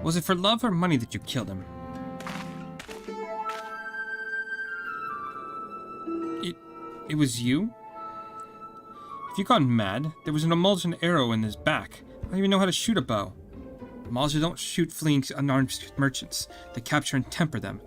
Was it for love or money that you killed him? It was you? Have you gone mad? There was an emulsion arrow in his back. I don't even know how to shoot a bow. Emulsion don't shoot fleeing unarmed merchants. They capture and temper them.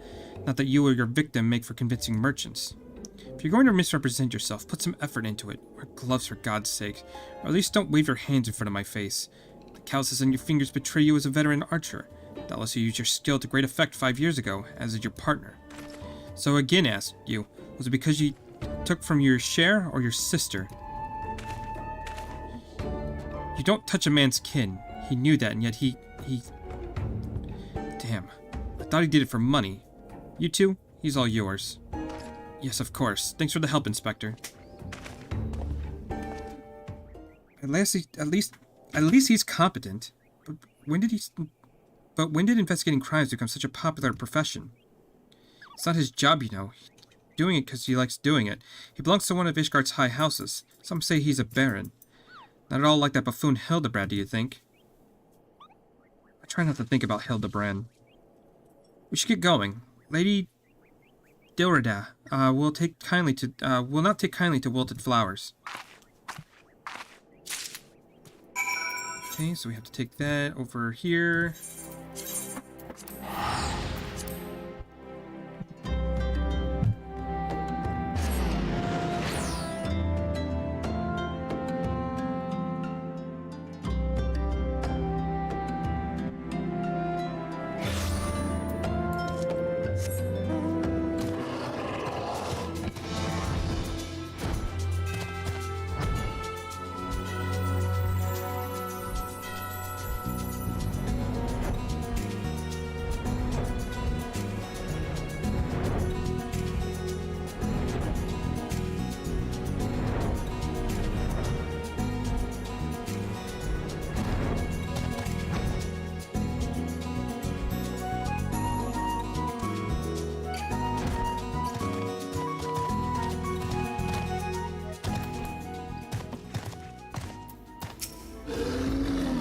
Not that you or your victim make for convincing merchants. If you're going to misrepresent yourself, put some effort into it. Wear gloves for God's sake. Or at least don't wave your hands in front of my face. The calluses on your fingers betray you as a veteran archer. Doubtless you used your skill to great effect 5 years ago, as did your partner. So again ask you, was it because you took from your share or your sister? You don't touch a man's kin. He knew that, and yet he... Damn. I thought he did it for money. You two, he's all yours. Yes, of course. Thanks for the help, Inspector. At least he's competent. But when did investigating crimes become such a popular profession? It's not his job, you know. He's doing it because he likes doing it. He belongs to one of Ishgard's high houses. Some say he's a baron. Not at all like that buffoon Hildebrand, do you think? I try not to think about Hildebrand. We should get going. Lady Dilrida will not take kindly to wilted flowers. Okay, so we have to take that over here.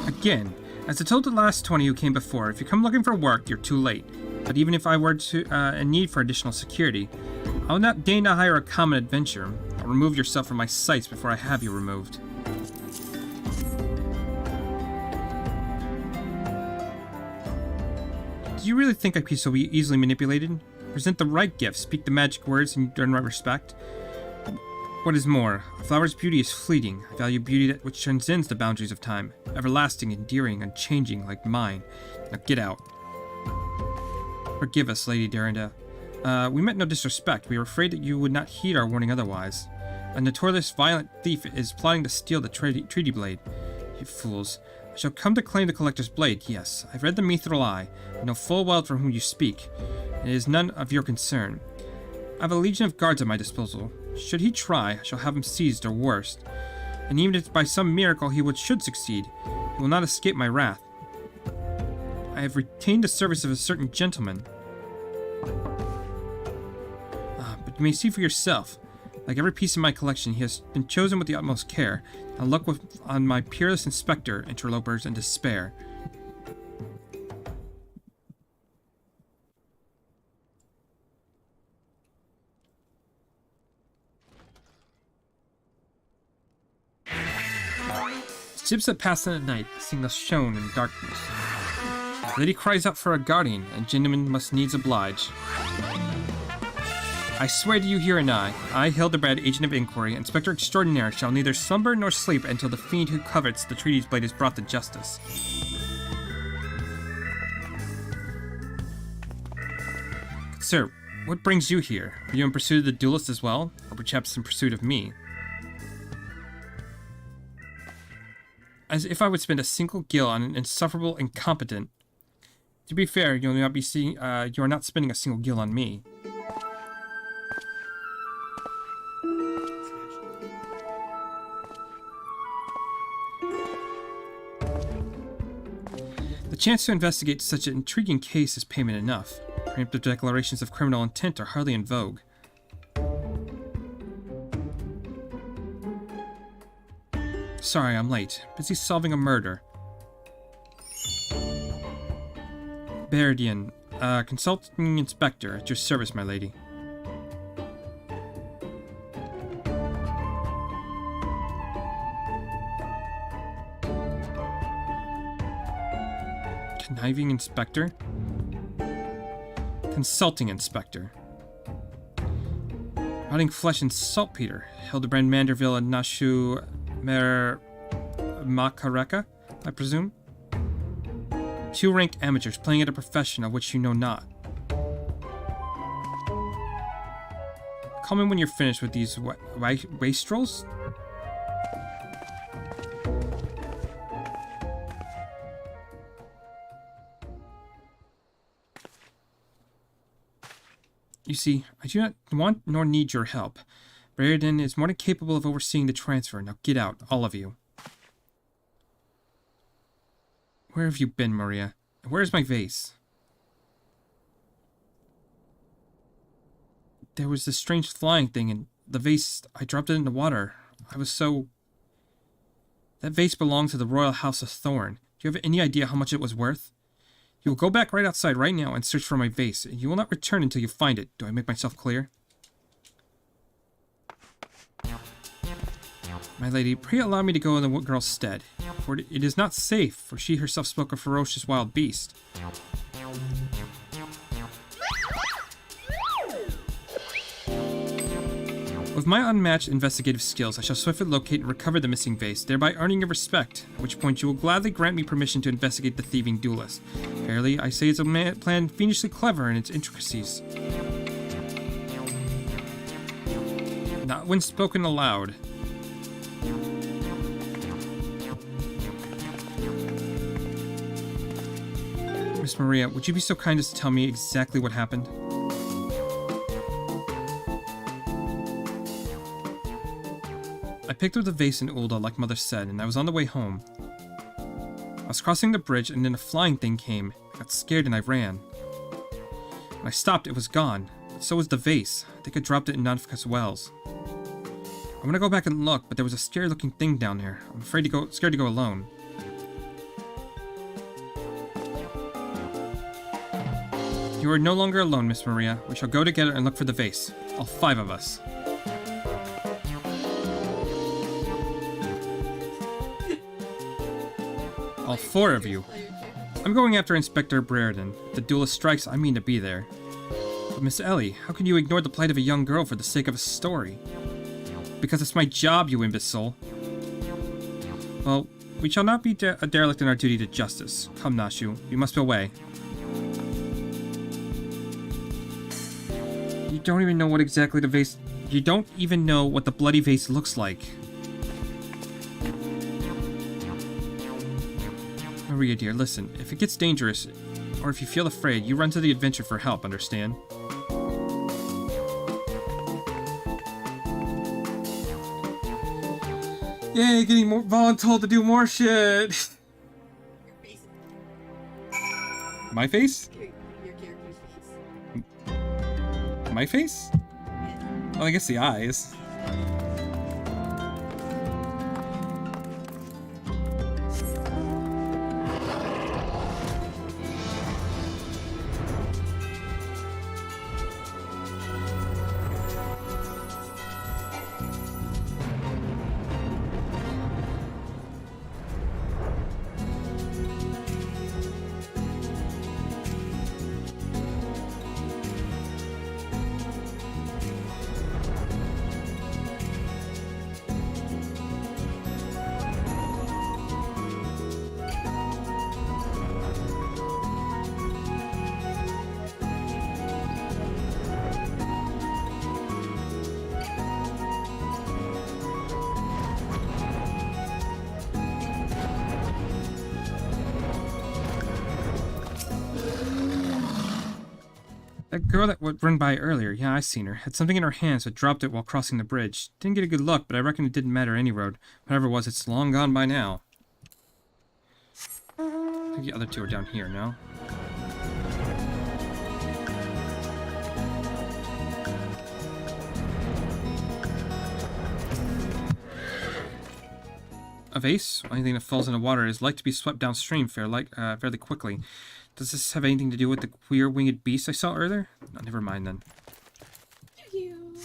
Again, as I told the last 20 who came before, if you come looking for work, you're too late. But even if I were in need for additional security, I will not deign to hire a common adventurer. I'll remove yourself from my sights before I have you removed. Do you really think I can be so easily manipulated? Present the right gift, speak the magic words, and earn my respect. What is more, a flower's beauty is fleeting. I value beauty which transcends the boundaries of time, everlasting, endearing, unchanging, like mine. Now get out. Forgive us, Lady Daranda. We meant no disrespect. We were afraid that you would not heed our warning otherwise. A notorious violent thief is plotting to steal the treaty blade. You fools. I shall come to claim the collector's blade, yes. I've read the mithril eye, and know full well from whom you speak. It is none of your concern. I have a legion of guards at my disposal. Should he try, I shall have him seized or worse. And even if by some miracle he should succeed, he will not escape my wrath. I have retained the service of a certain gentleman. But you may see for yourself. Like every piece in my collection, he has been chosen with the utmost care. Now look on my peerless inspector, interlopers, and despair. Ships that pass in at night, seeing thus shone in darkness. Lady cries out for a guardian, and gentlemen must needs oblige. I swear to you here and I, Hildebrand, agent of inquiry, inspector extraordinaire, shall neither slumber nor sleep until the fiend who covets the treaty's blade is brought to justice. Sir, what brings you here? Are you in pursuit of the duelist as well, or perhaps in pursuit of me? As if I would spend a single gil on an insufferable incompetent. To be fair, you are not spending a single gil on me. The chance to investigate such an intriguing case is payment enough. Preemptive declarations of criminal intent are hardly in vogue. Sorry, I'm late. Busy solving a murder. Berdian, consulting inspector, at your service, my lady. Conniving inspector? Consulting inspector. Rotting flesh and saltpeter. Hildebrand Manderville and Nashu Mer Makareka, I presume? Two rank amateurs playing at a profession of which you know not. Call me when you're finished with these wastrels? You see, I do not want nor need your help. Brereton is more than capable of overseeing the transfer. Now get out, all of you. Where have you been, Maria? And where is my vase? There was this strange flying thing, and the vase, I dropped it in the water. I was so... That vase belonged to the royal house of Thorn. Do you have any idea how much it was worth? You will go back right outside right now and search for my vase, and you will not return until you find it. Do I make myself clear? My lady, pray allow me to go in the girl's stead, for it is not safe, for she herself spoke a ferocious wild beast. With my unmatched investigative skills, I shall swiftly locate and recover the missing vase, thereby earning your respect, at which point you will gladly grant me permission to investigate the thieving duelist. Verily, I say it's a plan fiendishly clever in its intricacies. Not when spoken aloud. Miss Maria, would you be so kind as to tell me exactly what happened? I picked up the vase in Ulda, like Mother said, and I was on the way home. I was crossing the bridge, and then a flying thing came. I got scared and I ran. When I stopped, it was gone. But so was the vase. I think I dropped it in Nanfka's wells. I want to go back and look, but there was a scary-looking thing down there. I'm scared to go alone. You are no longer alone, Miss Maria. We shall go together and look for the vase. All 5 of us. All 4 of you. I'm going after Inspector Brereton. If the duelist strikes, I mean to be there. But Miss Ellie, how can you ignore the plight of a young girl for the sake of a story? Because it's my job, you imbecile. Well, we shall not be a derelict in our duty to justice. Come, Nashu, we must be away. You don't even know what exactly the vase... You don't even know what the bloody vase looks like. Maria, dear, listen. If it gets dangerous, or if you feel afraid, you run to the adventure for help, understand? Yay, getting more voluntold to do more shit! Your face. My face? Your character's face. My face? Yes. Well, I guess the eyes. That girl that would run by earlier, yeah, I seen her. Had something in her hands, but dropped it while crossing the bridge. Didn't get a good look, but I reckon it didn't matter any road. Whatever it was, it's long gone by now. I think the other two are down here, no? A vase? Anything that falls into water is like to be swept downstream fairly quickly. Does this have anything to do with the queer winged beast I saw earlier? No, never mind then. Thank you.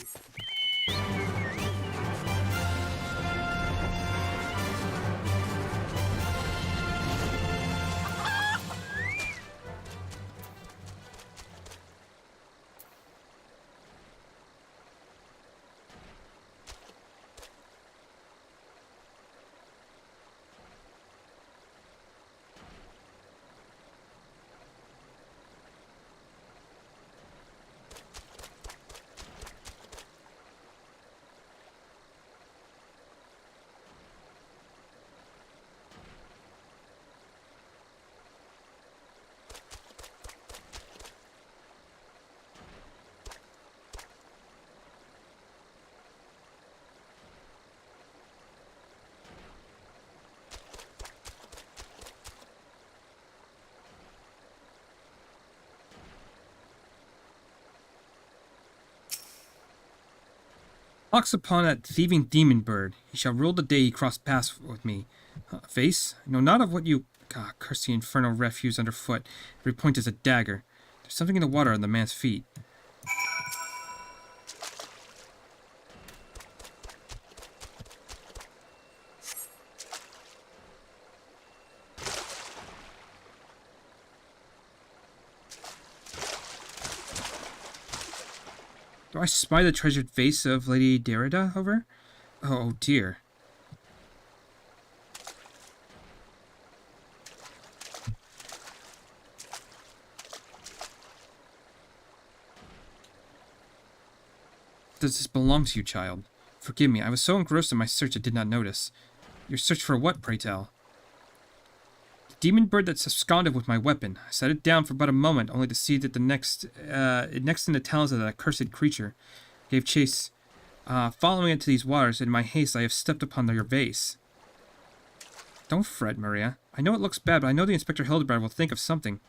Locks upon that thieving demon bird. He shall rule the day he crossed paths with me. Face? I know not of what you... God, curse the infernal refuse underfoot. Every point is a dagger. There's something in the water on the man's feet. Do I spy the treasured vase of Lady Derrida over? Oh dear. Does this belong to you, child? Forgive me, I was so engrossed in my search I did not notice. Your search for what, pray tell? The demon bird that's absconded with my weapon. I set it down for but a moment, only to see that next in the talons of that accursed creature. Gave chase. Following it to these waters, in my haste I have stepped upon your vase. Don't fret, Maria. I know it looks bad, but I know the Inspector Hildebrand will think of something.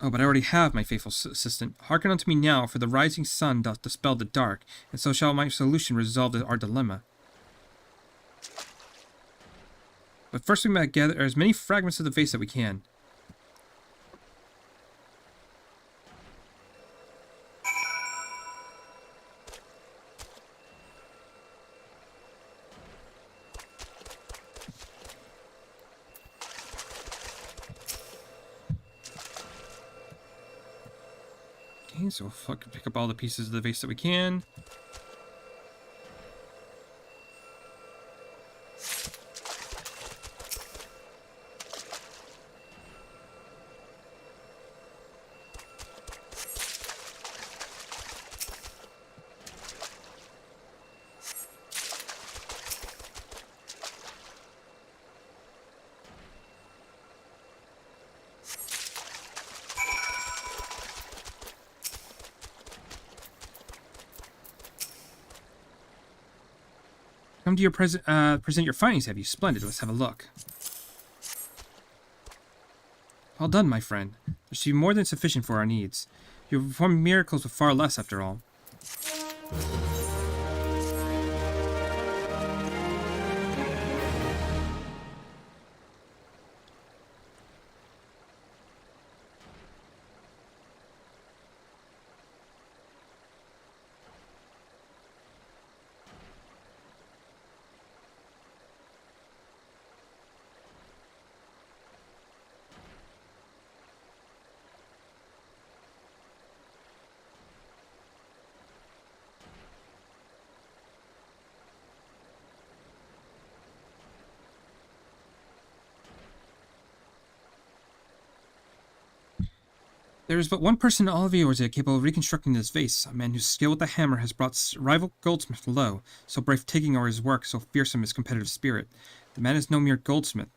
Oh, but I already have, my faithful assistant. Hearken unto me now, for the rising sun doth dispel the dark, and so shall my solution resolve our dilemma. But first we must gather as many fragments of the vase that we can. Okay, so we'll pick up all the pieces of the vase that we can. Come to your present your findings, have you? Splendid. Let's have a look. Well done, my friend. There should be more than sufficient for our needs. You have performed miracles with far less, after all. There is but one person in all of Eorzea capable of reconstructing this vase, a man whose skill with the hammer has brought rival goldsmith low, so brave taking over his work, so fearsome his competitive spirit. The man is no mere goldsmith.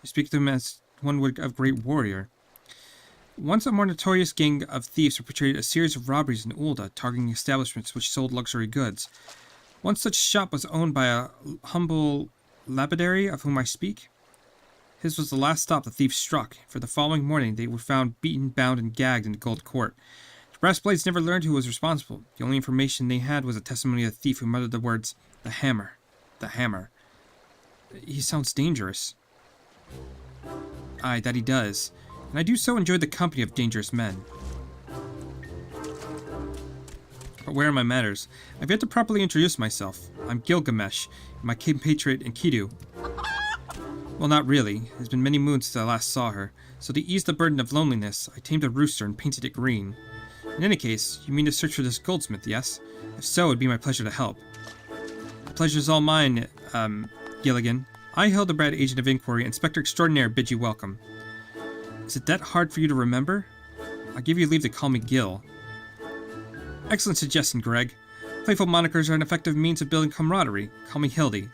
You speak to him as one would of great warrior. Once a more notorious gang of thieves perpetrated a series of robberies in Ul'dah, targeting establishments which sold luxury goods. One such shop was owned by a humble lapidary of whom I speak. His was the last stop the thieves struck, for the following morning they were found beaten, bound, and gagged in the Gold Court. The brass blades never learned who was responsible. The only information they had was a testimony of the thief who muttered the words, "The hammer. The hammer." He sounds dangerous. Aye, that he does. And I do so enjoy the company of dangerous men. But where are my manners? I've yet to properly introduce myself. I'm Gilgamesh, and my compatriot Enkidu. Well, not really. It has been many moons since I last saw her, so to ease the burden of loneliness, I tamed a rooster and painted it green. In any case, you mean to search for this goldsmith, yes? If so, it'd be my pleasure to help. The pleasure's all mine, Gilligan. I, Hildebrand, Agent of Inquiry, Inspector Extraordinaire, bid you welcome. Is it that hard for you to remember? I'll give you leave to call me Gil. Excellent suggestion, Greg. Playful monikers are an effective means of building camaraderie. Call me Hildy.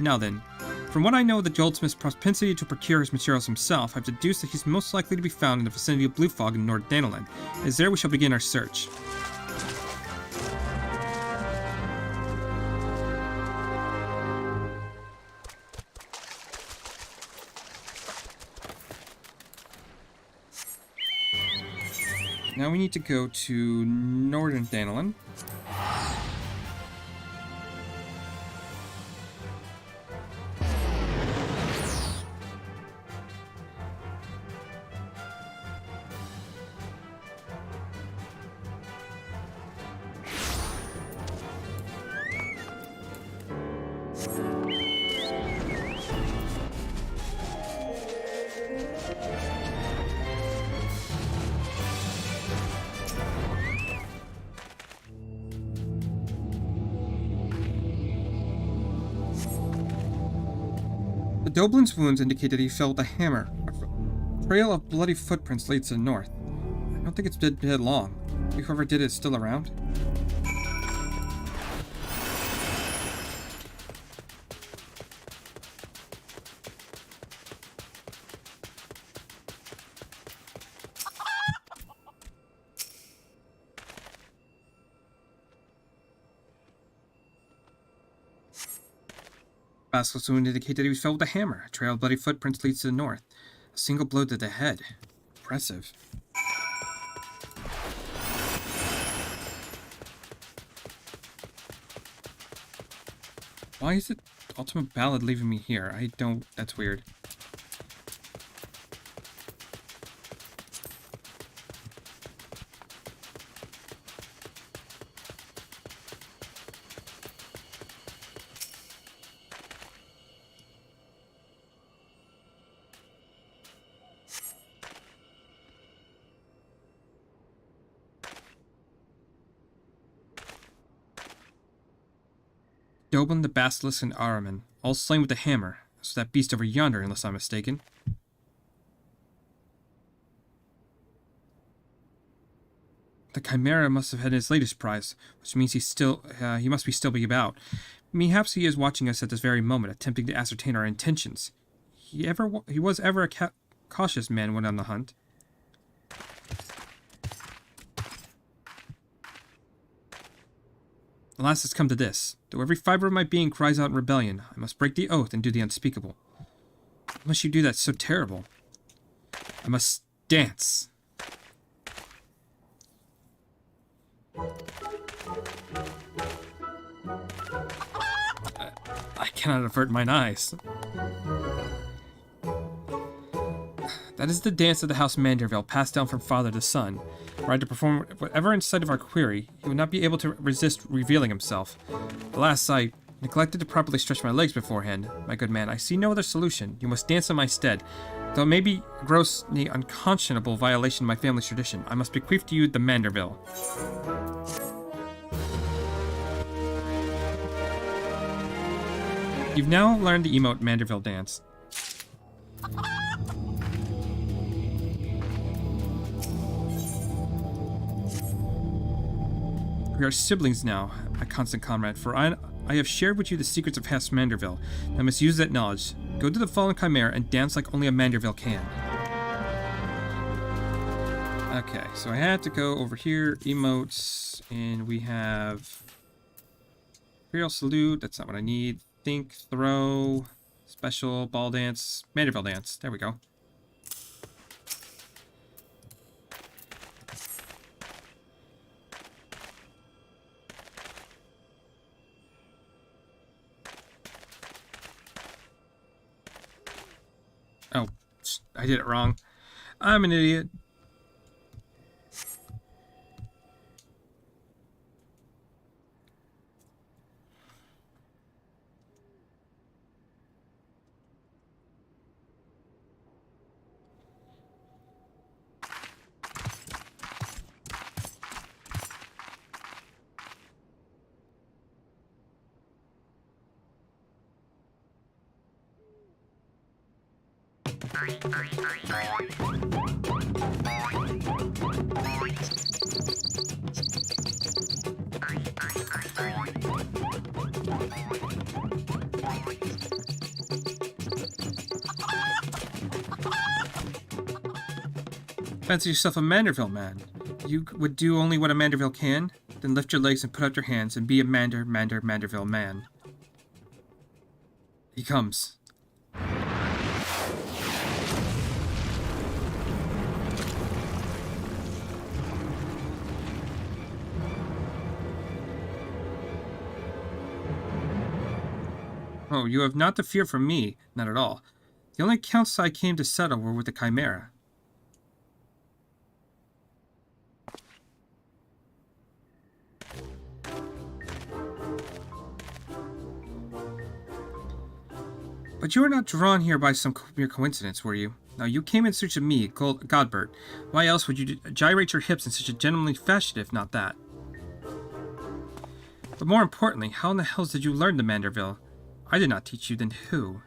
Now then, from what I know of the goldsmith's propensity to procure his materials himself, I've deduced that he's most likely to be found in the vicinity of Blue Fog in North Danaland. It is there we shall begin our search. Now we need to go to Northern Danaland. The Doblin's wounds indicate that he fell with a hammer. A trail of bloody footprints leads to the north. I don't think it's been dead long. Maybe whoever did it is still around. Baskel's wound indicated that he was felled with a hammer. A trail of bloody footprints leads to the north. A single blow to the head. Impressive. Why is it Ultimate Ballad leaving me here? I don't... That's weird. Goblin, the Basilisk, and Ahriman, all slain with a hammer. So that beast over yonder, unless I'm mistaken. The Chimera must have had his latest prize, which means he must still be about. Perhaps he is watching us at this very moment, attempting to ascertain our intentions. He was ever a cautious man when on the hunt. Alas, it's come to this. Though every fiber of my being cries out in rebellion, I must break the oath and do the unspeakable. What must you do that's so terrible? I must dance. I cannot avert mine eyes. That is the dance of the House Manderville, passed down from father to son. Were I to perform whatever in sight of our query, he would not be able to resist revealing himself. Alas, I neglected to properly stretch my legs beforehand. My good man, I see no other solution. You must dance in my stead. Though it may be a grossly unconscionable violation of my family's tradition, I must bequeath to you the Manderville. You've now learned the emote Manderville dance. We are siblings now, my constant comrade, for I have shared with you the secrets of House Manderville. I must use that knowledge. Go to the fallen Chimera and dance like only a Manderville can. Okay, so I had to go over here, emotes, and we have Imperial Salute, that's not what I need. Think, throw, special, ball dance, Manderville dance, there we go. Oh, I did it wrong. I'm an idiot. Fancy yourself a Manderville man. You would do only what a Manderville can? Then lift your legs and put out your hands and be a Manderville man. He comes. Oh, you have not to fear from me, not at all. The only accounts I came to settle were with the Chimera. But you were not drawn here by some mere coincidence, were you? No, you came in search of me, Godbert. Why else would you gyrate your hips in such a gentlemanly fashion if not that? But more importantly, how in the hells did you learn the Manderville? I did not teach you, then who?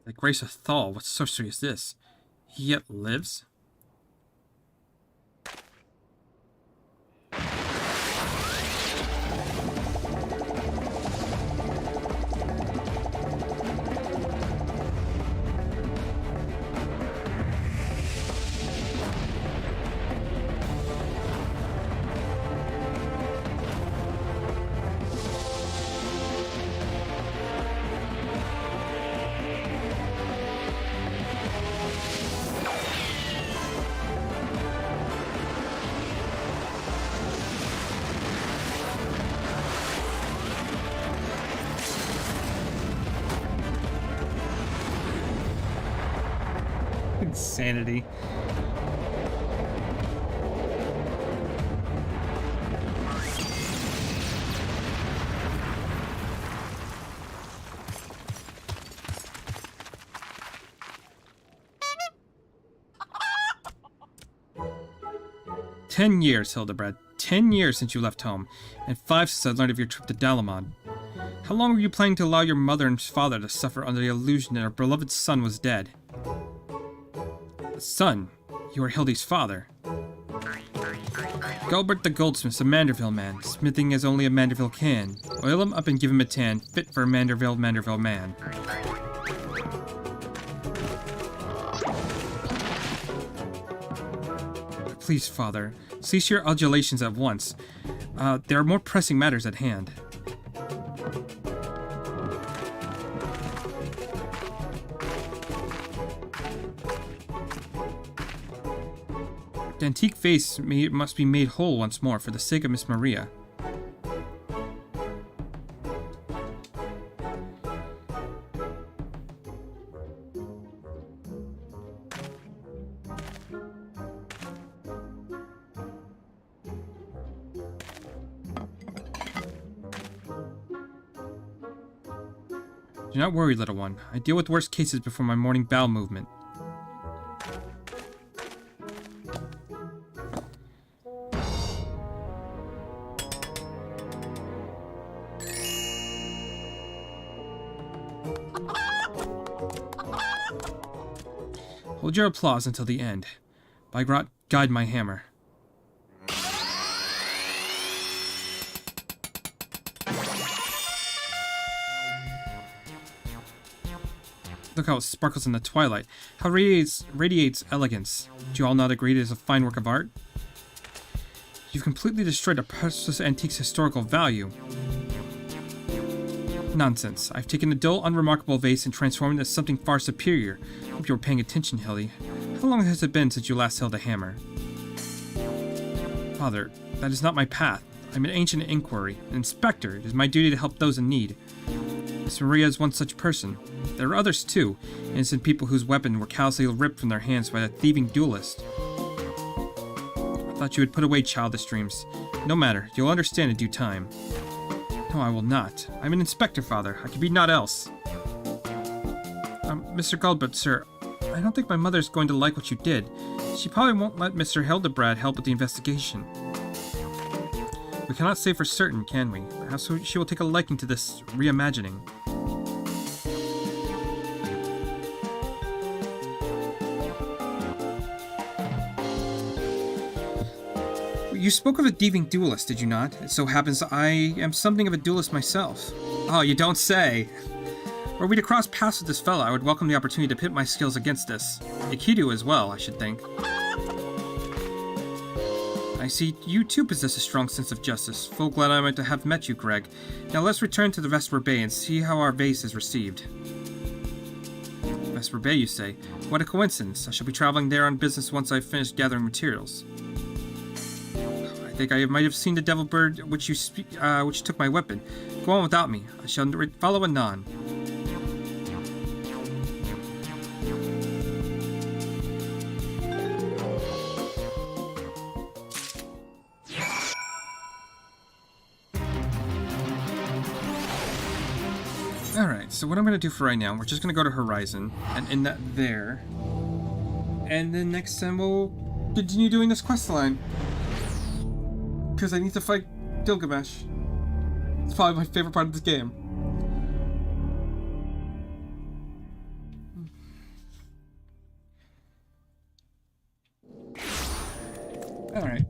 The grace of Thal, what sorcery is this? He yet lives? Insanity. 10 years, Hildebrand. 10 years since you left home, and 5 since I learned of your trip to Dalamon. How long were you planning to allow your mother and father to suffer under the illusion that our beloved son was dead? Son? You are Hildy's father. Gulbert the goldsmith's a Manderville man, smithing as only a Manderville can. Oil him up and give him a tan, fit for a Manderville man. Please, father, cease your adulations at once. There are more pressing matters at hand. The antique vase must be made whole once more for the sake of Miss Maria. Do not worry, little one. I deal with worse cases before my morning bowel movement. Hold your applause until the end. By Grot, guide my hammer. Look how it sparkles in the twilight. How it radiates elegance. Do you all not agree it is a fine work of art? You've completely destroyed a precious antique's historical value. Nonsense. I've taken a dull, unremarkable vase and transformed it into something far superior. Hope you were paying attention, Hildy. How long has it been since you last held a hammer? Father, that is not my path. I'm an ancient inquiry, an inspector. It is my duty to help those in need. Miss Maria is one such person. There are others too, innocent people whose weapons were callously ripped from their hands by that thieving duelist. I thought you would put away childish dreams. No matter, you'll understand in due time. No, I will not. I'm an inspector, Father. I can be naught else. Mr. Gulbert, sir, I don't think my mother's going to like what you did. She probably won't let Mr. Hildebrand help with the investigation. We cannot say for certain, can we? Perhaps she will take a liking to this reimagining. You spoke of a thieving duelist, did you not? It so happens I am something of a duelist myself. Oh, you don't say! Were we to cross paths with this fellow, I would welcome the opportunity to pit my skills against this. Aikido as well, I should think. I see you too possess a strong sense of justice. Full glad I might have met you, Greg. Now let's return to the Vesper Bay and see how our vase is received. Vesper Bay, you say? What a coincidence. I shall be traveling there on business once I've finished gathering materials. I think I might have seen the devil bird which took my weapon. Go on without me. I shall follow anon. Alright, so what I'm going to do for right now, we're just going to go to Horizon, and end that there. And then next time we'll continue doing this quest line. Because I need to fight Gilgamesh. It's probably my favorite part of this game. Alright.